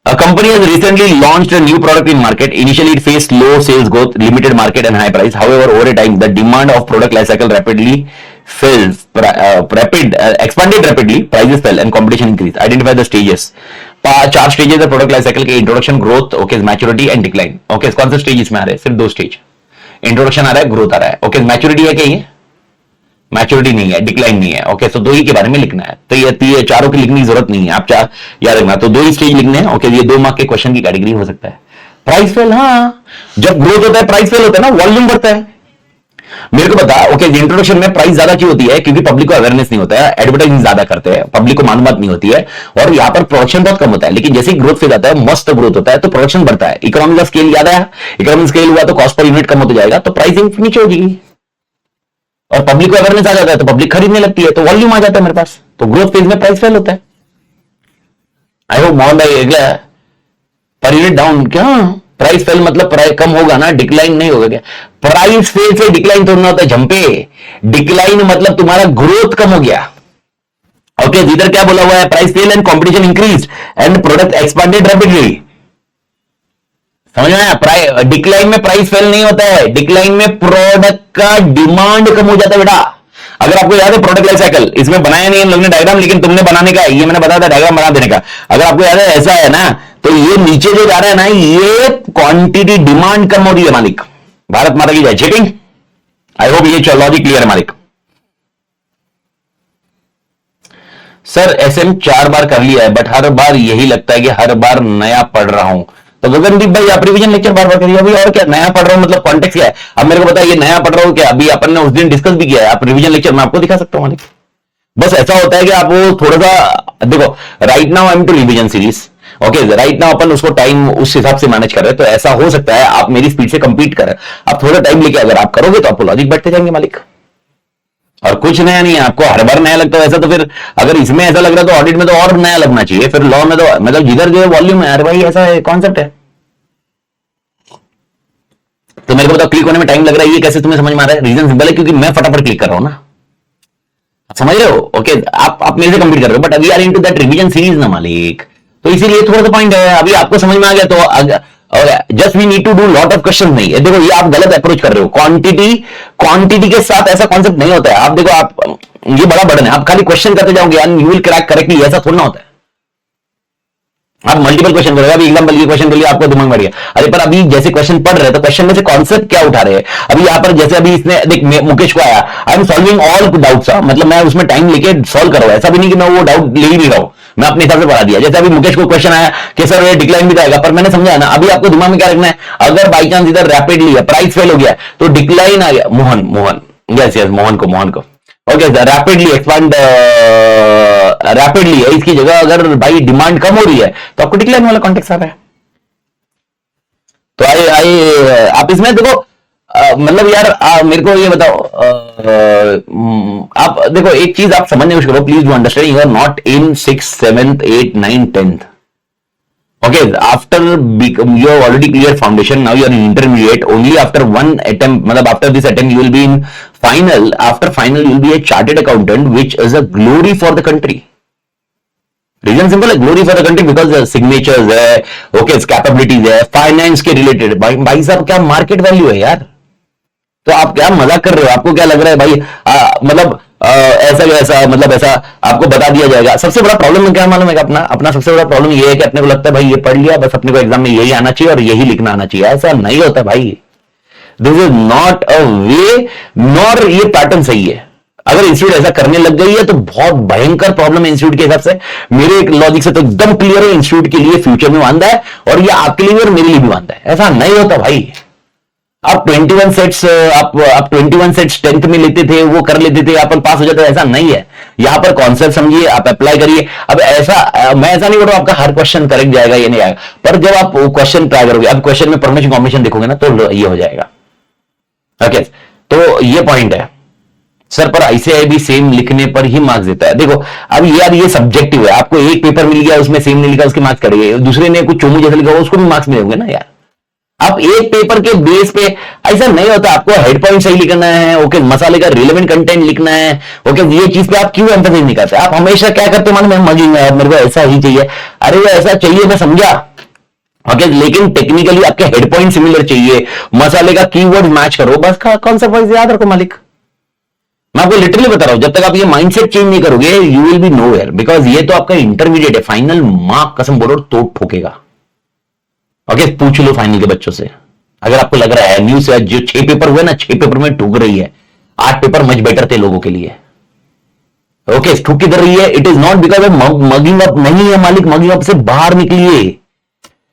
A company has recently launched a new product in market. Initially, it faced low sales growth, limited market, and high price. However, over a time, the demand of product life cycle rapidly fell, expanded rapidly. Prices fell, and competition increased. Identify the stages. 4 stages है product life cycle के: introduction, growth, okay, maturity, and decline. Okay, कौन से stage इसमें आ रहे हैं? सिर्फ 2 stage. Introduction आ रहा है, ग्रोथ आ रहा है. ओके, मैच्योरिटी है क्या? ये मैच्योरिटी नहीं है, डिक्लाइन नहीं है. ओके, सो 2 ही के बारे में लिखना है. तो ये चारों की लिखने की जरूरत नहीं है, आप याद रखना. तो 2 ही स्टेज लिखने हैं. ओके, ये 2 मार्क के क्वेश्चन की कैटेगरी हो सकता है. प्राइस फेल, हाँ, जब ग्रोथ होता है प्राइस फेल होता है ना, वॉल्यूम बढ़ता है. मेरे को बता, ओके, इंट्रोडक्शन में प्राइस ज्यादा क्यों होती है? क्योंकि पब्लिक को अवेयरनेस नहीं होता है, एडवर्टाइजिंग ज्यादा करते हैं, पब्लिक को मालूमात नहीं होती है, और यहाँ पर प्रोडक्शन बहुत कम होता है. लेकिन जैसे ही ग्रोथ फेज आता है, मस्त ग्रोथ होता है, तो प्रोडक्शन बढ़ता है. इकोनॉमी का स्केल याद है? इकोनॉमिक स्केल हुआ तो कॉस्ट पर यूनिट कम होता जाएगा, तो प्राइसिंग नीचे होगी, और पब्लिक को अवेयरनेस आ जाता है, तो पब्लिक खरीदने लगती है, तो वॉल्यूम आ जाता है मेरे पास. तो ग्रोथ फेज में प्राइस फेल होता है. आई होप मोहन भाई पर यूनिट डाउन. क्या प्राइस फेल मतलब प्राइस कम होगा ना, डिक्लाइन नहीं होगा क्या? प्राइस फेल से डिक्लाइन थोड़ा होता है झंपे. डिक्लाइन मतलब तुम्हारा ग्रोथ कम हो गया. ओके, इधर क्या बोला हुआ है? Price fail and competition increase and product expanded rapidly. समझ में आया? डिक्लाइन में प्राइस फेल नहीं होता है, डिक्लाइन में प्रोडक्ट का डिमांड कम हो जाता है बेटा. अगर आपको याद है प्रोडक्ट लाइफ साइकिल, इसमें बनाया नहीं हम लोगों ने डायग्राम, लेकिन तुमने बनाने का है, ये मैंने बताया था डायग्राम बना देने का. अगर आपको याद है ऐसा है ना, तो ये नीचे जो जा रहा है ना, ये क्वांटिटी डिमांड कम हो रही है मालिक. भारत माता की जय. चेकिंग, आई होप ये लॉजिक क्लियर है मालिक. सर एसएम 4 बार कर लिया है, बट हर बार यही लगता है कि हर बार नया पढ़ रहा हूं. तो गगनदीप भाई, आप रिवीजन लेक्चर बार बार करिए. अभी और क्या नया पढ़ रहा हूं मतलब कॉन्टेक्स्ट क्या है? अब मेरे को बताइए, ये नया पढ़ रहा हूं क्या? अभी अपन ने उस दिन डिस्कस भी किया है. आप रिवीजन लेक्चर मैं आपको दिखा सकता हूं मालिक. बस ऐसा होता है कि आप वो थोड़ा सा देखो, right now I am to revision series. Okay, right now अपन उसको टाइम उस हिसाब से मैनेज कर रहे हैं, तो ऐसा हो सकता है आप मेरी स्पीड से कंपीट करें. आप थोड़ा टाइम लेके अगर आप करोगे तो आपको लॉजिक बैठते जाएंगे मालिक. और कुछ नया नहीं है, आपको हर बार नया लगता है ऐसा, तो फिर अगर इसमें ऐसा लग रहा है तो ऑडिट में तो और नया लगना चाहिए. फिर लॉ में तो मतलब जिधर जो वॉल्यूम है, अरे भाई ऐसा कॉन्सेप्ट है. तो मेरे को बताओ, क्लिक होने में टाइम लग रहा है, ये कैसे तुम्हें समझ में आ रहा है? रीजन सिंपल है, क्योंकि मैं फटाफट क्लिक कर रहा हूं ना. समझ रहे हो? ओके, आप मेरे से कंप्लीट कर रहे हो, बट अभी are into that revision series ना मालिक, तो इसीलिए थोड़ा सा पॉइंट है. अभी आपको समझ में आ गया तो just we need to do lot of question. नहीं देखो, ये आप गलत अप्रोच कर रहे हो. क्वांटिटी के साथ ऐसा कॉन्सेप्ट नहीं होता है. आप देखो, आप ये बड़ा बर्डन है। आप खाली क्वेश्चन करते जाओगे यार, यू विल क्रैक करेक्टली, ऐसा थोड़ा ना होता है। आप मल्टीपल क्वेश्चन करोगे, अभी एग्जांपल ये क्वेश्चन के लिए आपको दिमाग बढ़ गया, अरे पर अभी जैसे क्वेश्चन पढ़ रहे हैं तो क्वेश्चन में से कॉन्सेप्ट क्या उठा रहे हैं। अभी यहाँ पर जैसे अभी इसने देख मुकेश को आया, I am solving all doubts, मतलब मैं उसमें टाइम लेके सॉल्व कर रहा हूं, ऐसा भी नहीं कि मैं वो डाउट ले ही नहीं रहा हूं, मैं अपने हिसाब से पढ़ा दिया। जैसे अभी मुकेश को क्वेश्चन आया कि सर डिक्लाइन भी आएगा, पर मैंने समझा ना, अभी आपको दिमाग में क्या रखना है, अगर बाई चांस इधर रैपिडली है, प्राइस फेल हो गया तो डिक्लाइन आ गया, मोहन यस यस मोहन को ओके, रैपिडली एक्सपांड रैपिडली है, इसकी जगह अगर भाई डिमांड कम हो रही है तो आपको डिक्लाइन वाला कॉन्टेक्स्ट आ रहा है। तो आप इसमें देखो मतलब यार मेरे को ये बताओ, आप देखो एक चीज आप समझने की कोशिश करो, please do understand, you are not in 6th 7th 8th 9th 10th। Okay, after you have already cleared foundation, now you are in intermediate. Only after one attempt, मतलब after this attempt, you will be in final. After final, you will be a chartered accountant, which is a glory for the country. Reason simple है, glory for the country because signatures है, okay, capabilities है, finance के related। भाई साहब क्या market value है यार। तो आप क्या मजाक कर रहे हो, आपको क्या लग रहा है भाई मतलब ऐसा वैसा, मतलब ऐसा आपको बता दिया जाएगा। सबसे बड़ा प्रॉब्लम क्या मालूम है, अपना सबसे बड़ा प्रॉब्लम ये है कि अपने को लगता है भाई ये पढ़ लिया बस, अपने को एग्जाम में यही आना चाहिए और यही लिखना आना चाहिए। ऐसा नहीं होता भाई, this is not a way, nor ये पैटर्न सही है। अगर इंस्टीट्यूट ऐसा करने लग गई है तो बहुत भयंकर प्रॉब्लम है इंस्टीट्यूट के हिसाब से। मेरे एक लॉजिक से तो एकदम क्लियर है, इंस्टीट्यूट के लिए फ्यूचर में वांदा है और ये आपके लिए भी और मेरे लिए भी वांदा है। ऐसा नहीं होता भाई। आप 21 सेट्स आप 21 सेट्स 10th में लेते थे, वो कर लेते थे, आप पास हो जाते, ऐसा नहीं है। यहां पर कॉन्सेप्ट समझिए, आप अप्लाई करिए। अब ऐसा मैं ऐसा नहीं बोल रहा आपका हर क्वेश्चन करेक्ट जाएगा, ये नहीं आएगा, पर जब आप क्वेश्चन ट्राई करोगे, अब क्वेश्चन में परमिशन कॉम्बिनेशन देखोगे ना तो ये हो जाएगा। ओके, तो ये पॉइंट है सर, पर आईसीआई भी सेम लिखने पर ही मार्क्स देता है। देखो अब यार ये सब्जेक्टिव है, आपको एक पेपर मिल गया उसमें सेम नहीं लिखा, उसके मार्क्स करेंगे, दूसरे ने कुछ चोमू जैसा लिखा उसको भी मार्क्स मिलेंगे ना यार। आप एक पेपर के बेस पे ऐसा नहीं होता, आपको हेड पॉइंट सही लिखना है, ओके, मसाले का रिलेवेंट कंटेंट लिखना है, ओके, ये चीज पे आप क्यों एम्फेसाइज नहीं करते। आप हमेशा क्या करते मानो मैं मगिंग है, मेरे को ऐसा ही चाहिए, अरे वो ऐसा चाहिए मैं समझा, ओके, लेकिन टेक्निकली आपके हेड पॉइंट सिमिलर चाहिए, मसाले का कीवर्ड मैच करो, बस कॉन्सेप्ट वाइज याद रखो मालिक। मैं आपको लिटरली बता रहा हूं, जब तक आप ये माइंडसेट चेंज नहीं करोगे you will B nowhere, because ये तो आपका इंटरमीडिएट है, फाइनल मार्क कसम बोलो तोड़ ठोकेगा। ओके, पूछ लो फाइनल के बच्चों से, अगर आपको लग रहा है न्यूज से जो 6 पेपर हुए ना, 6 पेपर में ठुक रही है, 8 पेपर मच बेटर थे लोगों के लिए। ओके, ठुक किधर रही है, it is not because of mugging up नहीं है मालिक, मगिंग अप से बाहर निकलिए।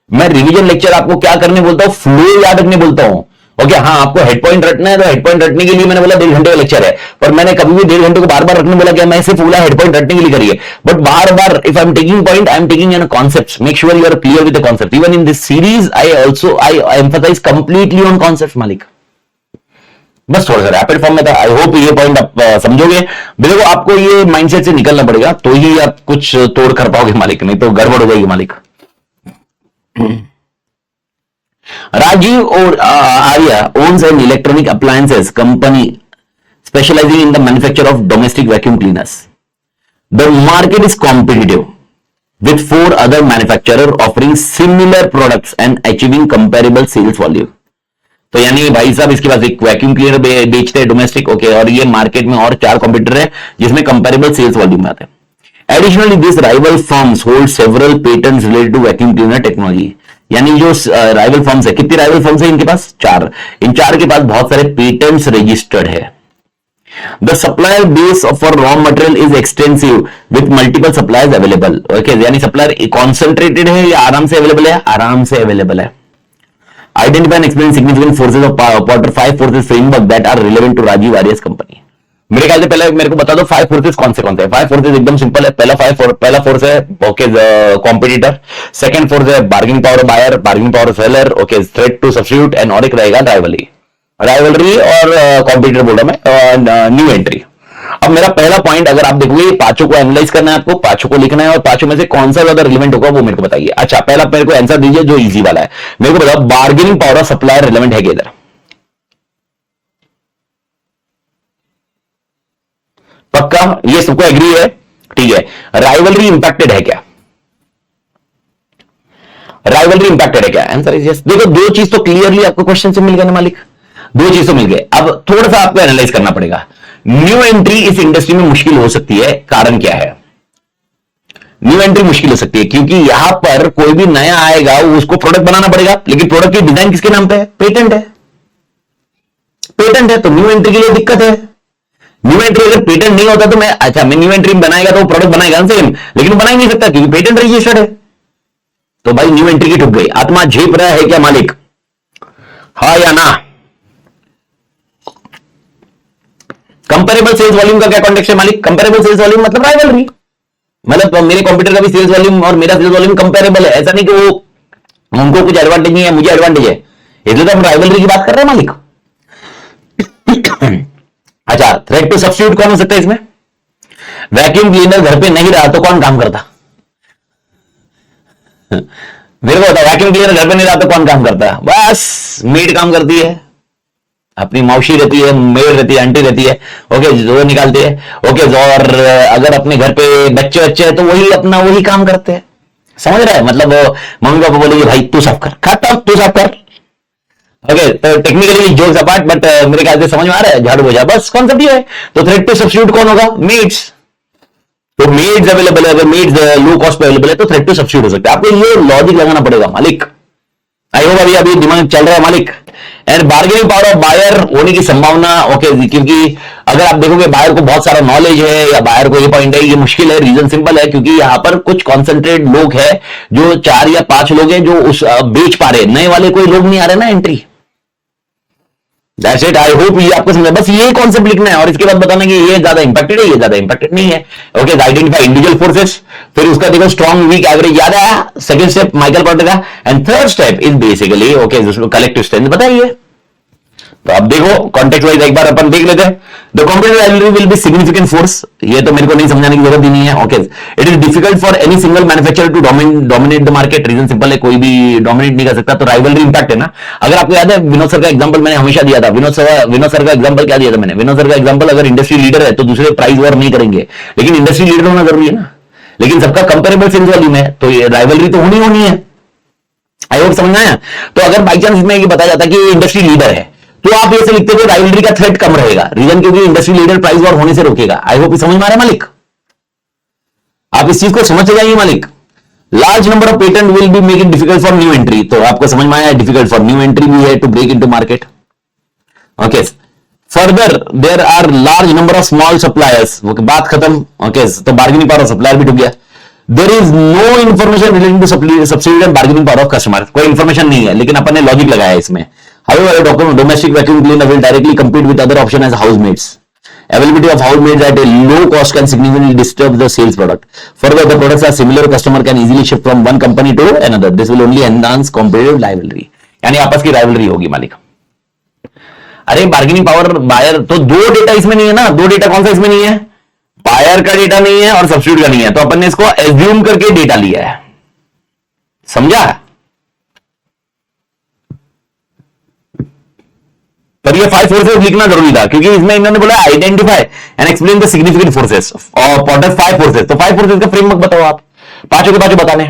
मैं रिवीजन लेक्चर आपको क्या करने बोलता हूं, फ्लो याद रखने बोलता हूं। ओके, हाँ आपको हेड पॉइंट रखना है तो हेड पॉइंट रखने के लिए मैंने बोला 1.5 घंटे का लेक्चर है, पर मैंने कभी भी 1.5 घंटे को बार बार रखने बोला क्या, मैं सिर्फ बोला हेड पॉइंट रखने के लिए करिए, बट बार बार if I am taking point I am taking an concept, make sure you are clear with the concept. Even in this series I emphasise completely on concept मालिक। बस थोड़ा सा रैपिड फॉर्म में था, आई होप ये point आप समझोगे। देखो आपको ये माइंडसेट से निकलना पड़ेगा तो ही आप कुछ तोड़ कर पाओगे मालिक, नहीं तो गड़बड़ हो जाएगी मालिक। Rajiv or Arya owns an electronic appliances company specializing in the manufacture of domestic vacuum cleaners. The market is competitive with 4 other manufacturers offering similar products and achieving comparable sales volume. तो यानी भाई साहब इसके पास एक vacuum cleaner बेचते हैं domestic, okay, और ये मार्केट में और 4 कॉम्पिटिटर है जिसमें कंपेरेबल सेल्स वॉल्यूम आते हैं। Additionally this rival firms hold several patents related to vacuum cleaner technology. यानी जो राइवल फर्म्स है, कितनी राइवल फर्म्स है इनके पास, 4, इन 4 के पास बहुत सारे पेटेंट्स रजिस्टर्ड है। The supplier base for raw material is extensive with multiple suppliers available. Okay, यानी सप्लायर कॉन्सेंट्रेटेड है या आराम से अवेलेबल है, आराम से अवेलेबल है। Identify and explain significant forces of Porter 5 forces framework that are relevant to Rajiv Arya's company. मेरे ख्याल से पहले मेरे को बता दो 5 फोर्सेस कौन से हैं। 5 फोर्सेस एकदम सिंपल है। पहला फोर्स है ओके कॉम्पिटिटर, सेकंड फोर्स है bargaining power buyer, bargaining power seller, okay, threat to substitute, and और एक रहेगा राइवलरी और कॉम्पिटिटर बोल रहा मैं, न्यू एंट्री। अब मेरा पहला पॉइंट अगर आप देखोगे, पांचों को एनालाइज करना है, आपको पांचों को लिखना है और पांचों में से कौन सा ज्यादा रिलेवेंट होगा वो मेरे को बताइए। अच्छा, पहला मेरे को आंसर दीजिए जो इजी वाला है, मेरे को बताओ bargaining power of supplier relevant है किधर? पक्का ये सबको एग्री है? ठीक है। राइवलरी इंपैक्टेड है क्या? राइवलरी इंपैक्टेड है क्या? Answer is yes. देखो 2 चीज तो क्लियरली आपको क्वेश्चन से मिल गए ना मालिक, 2 चीज तो मिल गए। अब थोड़ा सा आपको एनालाइज करना पड़ेगा। न्यू एंट्री इस इंडस्ट्री में मुश्किल हो सकती है। कारण क्या है? न्यू एंट्री मुश्किल हो सकती है क्योंकि यहां पर कोई भी नया आएगा उसको प्रोडक्ट बनाना पड़ेगा, लेकिन प्रोडक्ट की डिजाइन किसके नाम पे है? पेटेंट है। पेटेंट है तो न्यू एंट्री के लिए दिक्कत है। न्यू एंट्री अगर पेटेंट नहीं होता तो मैं न्यू एंट्री बनाएगा तो प्रोडक्ट बनाएगा सेम, लेकिन बना ही नहीं सकता क्योंकि पेटेंट रजिस्टर्ड है। तो भाई न्यू एंट्री की ठुक गई। आत्मा झेप रहा है क्या मालिक? हाँ या ना? कंपेरेबल सेल्स वॉल्यूम का क्या कॉन्टेक्स्ट है मालिक? कंपेरेबल सेल्स वॉल्यूम मतलब राइवलरी, मतलब मेरे कंप्यूटर का भी सेल्स वॉल्यूम और मेरा सेल्स वॉल्यूम कंपेरेबल है। ऐसा नहीं कि वो उनको कुछ एडवांटेज नहीं है मुझे एडवांटेज है, इसलिए तो हम राइवलरी की बात कर रहे हैं मालिक। अच्छा, थ्रेड टू सब्स्टिट्यूट कौन हो सकता है इसमें? वैक्यूम क्लीनर घर पे नहीं रहा तो कौन काम करता? मेरे को बता, वैक्यूम क्लीनर घर पे नहीं रहा तो कौन काम करता? बस मेड काम करती है, अपनी मौसी रहती है, मेड रहती है, आंटी रहती है, ओके, जो निकालती है, ओके। और अगर अपने घर पे बच्चे बच्चे हैं तो वही अपना वही काम करते हैं। समझ रहा है? मतलब मम्मी पापा बोलेंगे भाई तू साफ कर, खाता तू साफ कर, ओके। तो टेक्निकली जोक्स अपार्ट, बट मेरे ख्याल से समझ में आ रहा है, झाड़ू पोछा बस कॉन्सेप्ट ये है। तो थ्रेड टू सब्स्टिट्यूट कौन होगा? मेड्स। तो मेड्स अवेलेबल है, अगर मेड्स लो कॉस्ट पे अवेलेबल है तो थ्रेड टू सब्स्टिट्यूट हो सकता है। आपको ये लॉजिक लगाना पड़ेगा मालिक। आई होप अभी दिमाग चल रहा है मालिक। And bargaining power of buyer होने की संभावना, ओके, क्योंकि अगर आप देखोगे बायर को बहुत सारा नॉलेज है या बायर को ये पॉइंट है, ये मुश्किल है। रीजन सिंपल है क्योंकि यहां पर कुछ कॉन्सेंट्रेट लोग हैं, जो 4 या 5 लोग हैं जो उस बेच पा रहे, नए वाले कोई लोग नहीं आ रहे ना entry. That's it. I hope ये आपको समझा, बस ये कॉन्सेप्ट लिखना है और इसके बाद बताना कि ये ज्यादा इंपैक्टेड है, ये ज्यादा इंपैक्टेड नहीं है। ओके, आइडेंटिफाई इंडिविजुअल फोर्सेस, फिर उसका देखो स्ट्रॉन्ग वीक एवरेज याद आया, सेकंड स्टेप माइकल पोर्टर का, and third step is basically okay collective strength बताइए। तो अब देखो कॉन्टेक्स्ट वाइज एक बार अपन देख लेते हैं। The competitive rivalry will be significant force, ये तो मेरे को नहीं समझाने की जरूरत ही नहीं है। Okay, it is difficult for any single manufacturer to dominate the market. Reason simple है, कोई भी डोमिनेट नहीं कर सकता, तो राइवलरी इंपैक्ट है ना। अगर आपको याद है विनोद सर का एग्जांपल मैंने हमेशा दिया था, विनोद सर का एग्जांपल क्या दिया था मैंने? विनोद सर का एग्जांपल, अगर इंडस्ट्री लीडर है तो दूसरे प्राइस वॉर नहीं करेंगे, लेकिन इंडस्ट्री लीडर होना जरूरी है ना। लेकिन सबका कंपेरेबल सेल्स वॉल्यूम है तो ये राइवलरी तो होनी है। आई होप समझ आया। तो अगर बाई चांस इसमें ये बताया जाता है कि इंडस्ट्री लीडर है तो आप ऐसे लिखते हो राइवलरी का थ्रेट कम रहेगा। रीजन क्योंकि इंडस्ट्री लीडर प्राइस वॉर होने से रोकेगा। आई होप समझ में आ रहा है मालिक? आप इस चीज को समझ जाइए मालिक। Large number of patent will be make it difficult for new entry, तो आपको समझ में आया डिफिकल्ट फॉर न्यू एंट्री भी है to break into market. Okay, further there are large number of small suppliers, बात खत्म। ओके, तो बार्गेनिंग पावर ऑफ सप्लायर भी डूब गया। There is no information relating to subsidy and bargaining power of customer, कोई information नहीं है, लेकिन अपन ने लॉजिक लगाया इसमें। However, domestic vacuum cleaner will directly compete with other options as housemates. Availability of housemates at a low cost can significantly disturb the sales product. Further, the products are similar, customer can easily shift from one company to another. This will only enhance competitive rivalry. यानी आपस की rivalry होगी मालिक। अरे bargaining power buyer तो दो data इसमें नहीं है ना। दो डेटा कौन सा इसमें नहीं है? बायर का डेटा नहीं है और सब्स्टिट्यूट का नहीं है, तो अपन ने इसको एज्यूम करके डेटा लिया है। समझा? पर ये 5 फोर्सेस लिखना जरूरी था क्योंकि इसमें इन्होंने बोला identify and explain the significant forces और पॉटर 5 फोर्सेस। तो 5 फोर्सेस का फ्रेमवर्क बताओ आप, पांचों के पांचों बताने।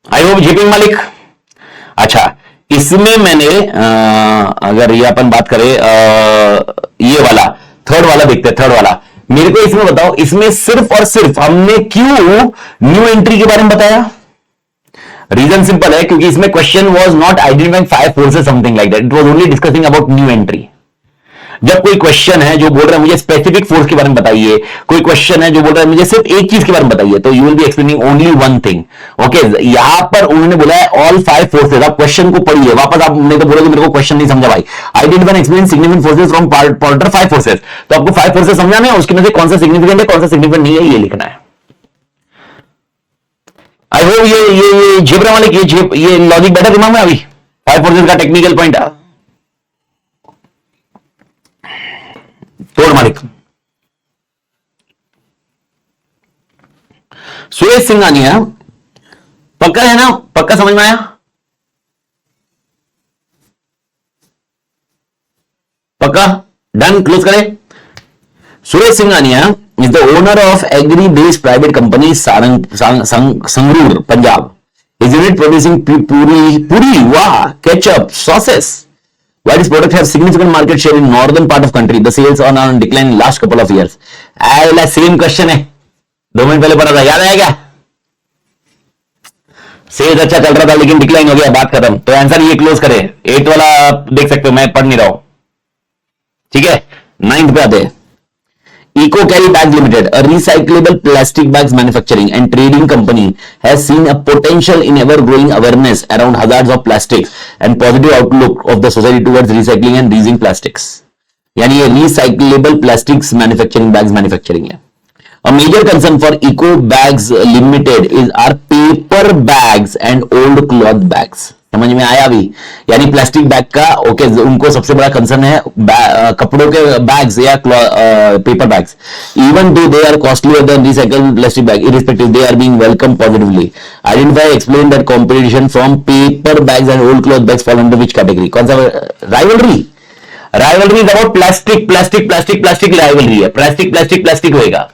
आई होप जेपी मालिक। अच्छा, इसमें मैंने अगर ये अपन बात करें ये वाला थर्ड वाला देखते हैं। थर्ड वाला मेरे को इसमें बताओ, इसमें सिर्फ और सिर्फ हमने क्यों न्यू एंट्री के बारे में बताया? रीजन सिंपल है क्योंकि इसमें question was not identifying 5 forces something like that, it was only discussing about new entry. जब कोई क्वेश्चन है जो बोल रहा है मुझे स्पेसिफिक फोर्स के बारे में बताइए, कोई क्वेश्चन है जो बोल रहा है मुझे सिर्फ एक चीज के बारे में बताइए, तो you will be explaining only one thing. Okay, यहां पर उन्होंने बोला है ऑल 5 फोर्सेस। आप क्वेश्चन को पढ़िए वापस, आप नहीं तो बोलोगे मेरे को क्वेश्चन नहीं समझा भाई। Identify explain significant forces from pointer 5 forces, तो आपको 5 फोर्सेस समझाने हैं, उसके में से कौन सा सिग्निफिकेंट है कौन सा सिग्निफिकेंट नहीं है ये लिखना है। आई होप ये झेबरा वाले ये लॉजिक बैठा दिमाग में अभी। 5 फोर्सेस का टेक्निकल पॉइंट तोड़ मालिक। सुरेश सिंघानिया पक्का है ना? पक्का समझ में आया? पक्का डन, क्लोज करें। Suresh Singhania is the owner of agri-based private company Sangrur, Punjab. His unit producing puri, wow, ketchup, sauces. Why does product have significant market share in northern part of country? The sales are on decline in last couple of years. Same question है, 2 minute पहले पढ़ा था, याद आया क्या? Sales अच्छा चल रहा था लेकिन डिक्लाइन हो गया, बात खत्म। तो आंसर ये क्लोज करे, 8 वाला देख सकते हो, मैं पढ़ नहीं रहा हूं, ठीक है। 9th पे आते हैं। Eco Carry Bags Limited, a recyclable plastic bags manufacturing and trading company, has seen a potential in ever-growing awareness around hazards of plastics and positive outlook of the society towards recycling and reusing plastics. यानी ये recyclable plastics manufacturing bags manufacturing है। A major concern for Eco Bags Limited is our paper bags and old cloth bags. समझ में आया अभी? यानी plastic bag का okay, उनको सबसे बड़ा कंसर्न है कपड़ों के बैग्स या paper bags. Even though they are costlier than recycled plastic bag, irrespective they are being welcome positively. Identify explain that competition from paper bags and old cloth bags fall under which category? कौन सा? Rivalry. Rivalry is about plastic plastic plastic plastic rivalry है। Plastic plastic plastic होएगा,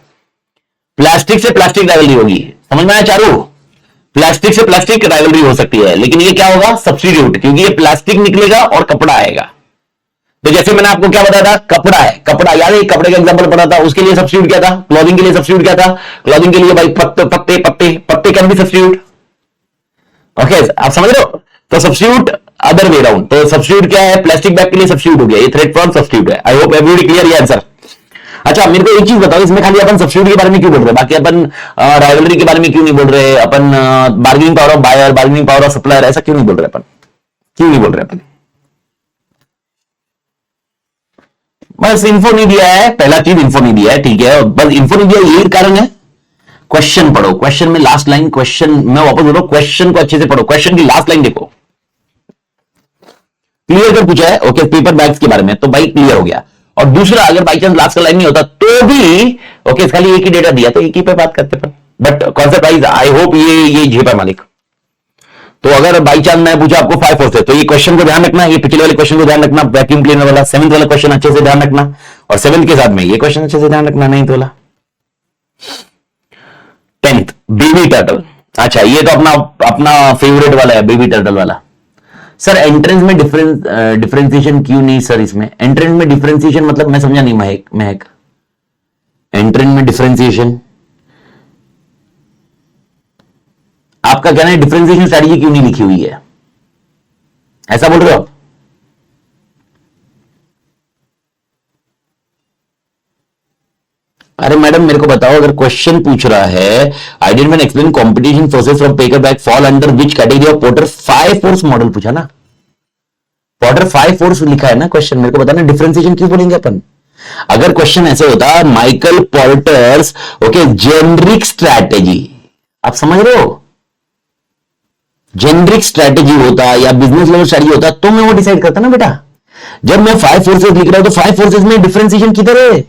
plastic से plastic rivalry होगी। समझ में आया Charu? Plastic से प्लास्टिक राइवलरी हो सकती है, लेकिन ये क्या होगा? सब्स्टिट्यूट, क्योंकि ये प्लास्टिक निकलेगा और कपड़ा आएगा। तो जैसे मैंने आपको क्या बताया था, कपड़ा है, कपड़ा याद है, कपड़े का एग्जांपल पढ़ा था, उसके लिए सब्स्टिट्यूट क्या था? क्लॉथिंग के लिए सब्स्टिट्यूट क्या था? क्लॉथिंग के लिए भाई पत्ते पत्ते पत्ते पत्ते कैन बी सब्स्टिट्यूट। ओके, आप समझ रहे हो? तो सब्स्टिट्यूट अदर वे राउंड। तो सब्स्टिट्यूट क्या है? प्लास्टिक बैग के लिए सब्स्टिट्यूट हो गया, ये थ्रेड फ्रॉम सब्स्टिट्यूट है। आई होप एवरीबॉडी क्लियर ये आंसर। अच्छा, मेरे को एक चीज बताओ, इसमें खाली अपन सब्स्टिट्यूट के बारे में क्यों बोल रहे हैं, बाकी अपन राइवलरी के बारे में क्यों नहीं बोल रहे? अपन bargaining power of buyer, bargaining power of supplier, ऐसा क्यों नहीं बोल रहे अपन? क्यों नहीं बोल रहे अपन? बस इन्फो नहीं दिया है, पहला चीज इन्फो नहीं दिया है, ठीक है। बस इन्फो नहीं दिया, यही कारण है। क्वेश्चन पढ़ो, क्वेश्चन में लास्ट लाइन, क्वेश्चन मैं वापस बोल रहा हूं, क्वेश्चन को अच्छे से पढ़ो, क्वेश्चन की लास्ट लाइन देखो। क्लियर कर पूछा है ओके पेपर बैग्स के बारे में, तो भाई क्लियर हो गया। और दूसरा, अगर बाई चांस लास्ट का लाइन नहीं होता तो भी ओके, खाली एक ही डेटा दिया तो एक ही पे बात करते पर, but concept wise I hope ये झेप है मालिक। तो अगर बाई चांस मैं पूछा आपको 5 4 से, तो ये क्वेश्चन को ध्यान रखना, ये पिछले वाले क्वेश्चन को ध्यान रखना, वैक्यूम क्लीनर वाला 7th वाला क्वेश्चन अच्छे से ध्यान रखना, और 7th के साथ में ये क्वेश्चन अच्छे से ध्यान रखना, 9th वाला। 10th baby turtle. अच्छा, ये तो अपना फेवरेट वाला है, बेबी टर्टल वाला। सर एंट्रेंस में डिफरेंशिएशन क्यों नहीं सर? इसमें एंट्रेंस में डिफरेंशिएशन मतलब मैं समझा नहीं महक। एंट्रेंस में डिफरेंशिएशन आपका कहना है डिफरेंशिएशन स्ट्रेटजी क्यों नहीं लिखी हुई है, ऐसा बोल रहे हो आप? अरे मैडम मेरे को बताओ, अगर क्वेश्चन पूछ रहा है identify explain competition process from paper bag fall under which category of porter 5 force model पूछा ना, पोर्टर 5 फोर्स लिखा है ना क्वेश्चन, मेरे को बताना डिफरेंशिएशन क्यों बोलेंगे अपन? अगर क्वेश्चन ऐसे होता Michael porters okay generic strategy, आप समझ रहे हो, जेनरिक स्ट्रैटेजी होता या बिजनेस लेवल स्ट्रैटेजी होता तो मैं वो डिसाइड करता ना बेटा। जब मैं 5 फोर्सेस लिख रहा हूं तो 5 फोर्सेस में डिफरेंशिएशन किधर है?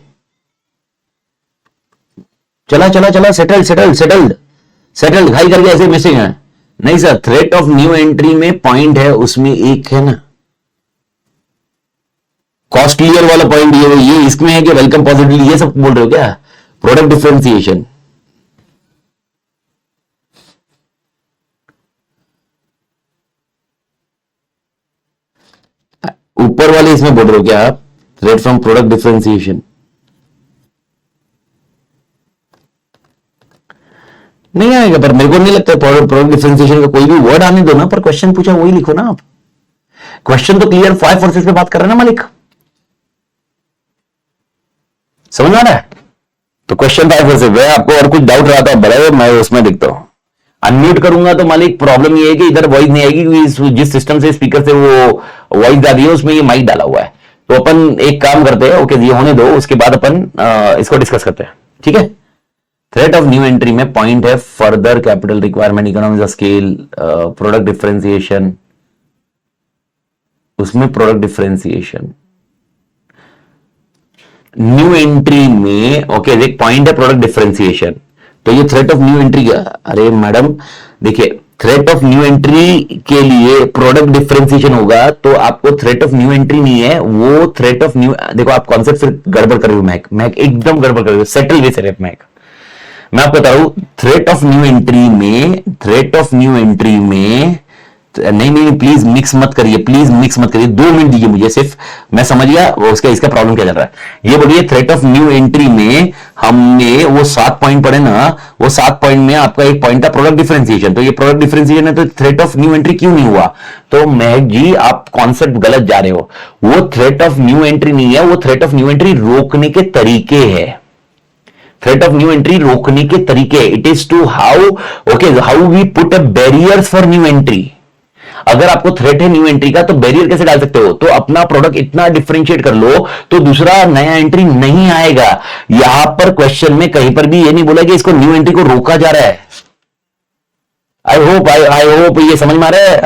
चला चला चला settled settled settled settled high करके ऐसे मैसेज है नहीं sir, threat of new entry में पॉइंट है, उसमें एक है ना कॉस्ट क्लियर वाला पॉइंट, ये इसमें है कि वेलकम पॉजिटिवली, ये सब बोल रहे हो क्या? प्रोडक्ट डिफरेंशिएशन ऊपर वाले इसमें बोल रहे हो क्या आप? थ्रेट फ्रॉम प्रोडक्ट डिफरेंशिएशन नहीं आएगा, पर मेरे को नहीं लगता प्रोडक्ट डिफरेंशिएशन का कोई भी वर्ड आने दो ना, पर क्वेश्चन पूछा वही लिखो ना आप। क्वेश्चन तो क्लियर 5 फोर्सेस पे बात कर रहे हैं ना मालिक, समझ आ रहा है? तो क्वेश्चन 5 फोर्सेस है, आपको और कुछ डाउट रहा था बड़े मैं उसमें देखता हूं। अनम्यूट करूंगा तो मालिक प्रॉब्लम ये है कि इधर वॉइस नहीं आएगी, क्योंकि जिस सिस्टम से स्पीकर से वो वॉइस आ रही है उसमें ये माइक डाला हुआ है। तो अपन एक काम करते हैं, ओके ये होने दो, उसके बाद अपन इसको डिस्कस करते हैं, ठीक है। थ्रेट ऑफ न्यू एंट्री में पॉइंट है further capital requirement, economics of scale, product differentiation, उसमें प्रोडक्ट डिफरेंशिएशन न्यू एंट्री में ओके एक पॉइंट है प्रोडक्ट डिफरेंशिएशन। तो ये थ्रेट ऑफ न्यू एंट्री का, अरे मैडम देखिए थ्रेट ऑफ न्यू एंट्री के लिए प्रोडक्ट डिफरेंशिएशन होगा, तो आपको थ्रेट ऑफ न्यू एंट्री नहीं है, वो थ्रेट ऑफ न्यू, देखो आप कॉन्सेप्ट फिर गड़बड़ कर रहे हो महक एकदम गड़बड़ कर रहे हो, सेटल वे से महक। मैं आपको बता रहा हूं थ्रेट ऑफ न्यू एंट्री में नहीं नहीं प्लीज मिक्स मत करिए, प्लीज मिक्स मत करिए, 2 मिनट दीजिए मुझे सिर्फ, मैं समझ गया वो उसका इसका प्रॉब्लम क्या चल रहा है। ये बोलिए थ्रेट ऑफ न्यू एंट्री में हमने वो 7 पॉइंट पढ़े ना, वो 7 पॉइंट में आपका एक पॉइंट था प्रोडक्ट डिफरेंशिएशन, तो ये प्रोडक्ट डिफरेंशिएशन है, तो थ्रेट ऑफ न्यू एंट्री क्यों नहीं हुआ? तो महक जी आप कॉन्सेप्ट गलत जा रहे हो, वो थ्रेट ऑफ न्यू एंट्री नहीं है, वो थ्रेट ऑफ न्यू एंट्री रोकने के तरीके है। थ्रेट ऑफ न्यू एंट्री रोकने के तरीके, it is to how we put a barriers for new entry. अगर आपको थ्रेट है न्यू एंट्री का तो बैरियर कैसे डाल सकते हो? तो अपना प्रोडक्ट इतना डिफरेंशिएट कर लो तो दूसरा नया एंट्री नहीं आएगा। यहां पर क्वेश्चन में कहीं पर भी ये नहीं बोला कि इसको न्यू एंट्री को रोका जा रहा है। आई होप ये समझ में आ रहा है।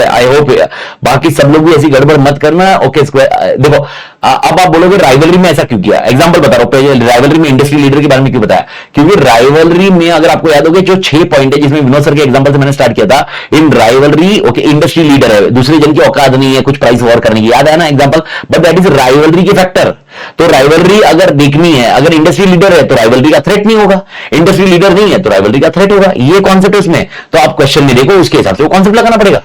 आई होप बाकी सब लोग भी ऐसी गड़बड़ मत करना। ओके देखो अब आप बोलोगे राइवलरी में ऐसा क्यों किया, एग्जांपल बता रहा हूं, राइवलरी में इंडस्ट्री लीडर के बारे में क्यों बताया, क्योंकि राइवलरी में अगर आपको याद होगा जो 6 पॉइंट है जिसमें विनोद सर के एग्जांपल से मैंने स्टार्ट किया था, इन राइवलरी ओके इंडस्ट्री लीडर है, दूसरे जन की औकात नहीं है कुछ प्राइस वॉर करने की, याद है ना example, but that is rivalry के फैक्टर। तो राइवलरी अगर देखनी है, अगर इंडस्ट्री लीडर है तो राइवलरी का थ्रेट नहीं होगा, इंडस्ट्री लीडर नहीं है तो राइवलरी का थ्रेट होगा, ये कॉन्सेप्ट उसमें। तो आप क्वेश्चन में देखो उसके हिसाब से वो कॉन्सेप्ट लगाना पड़ेगा।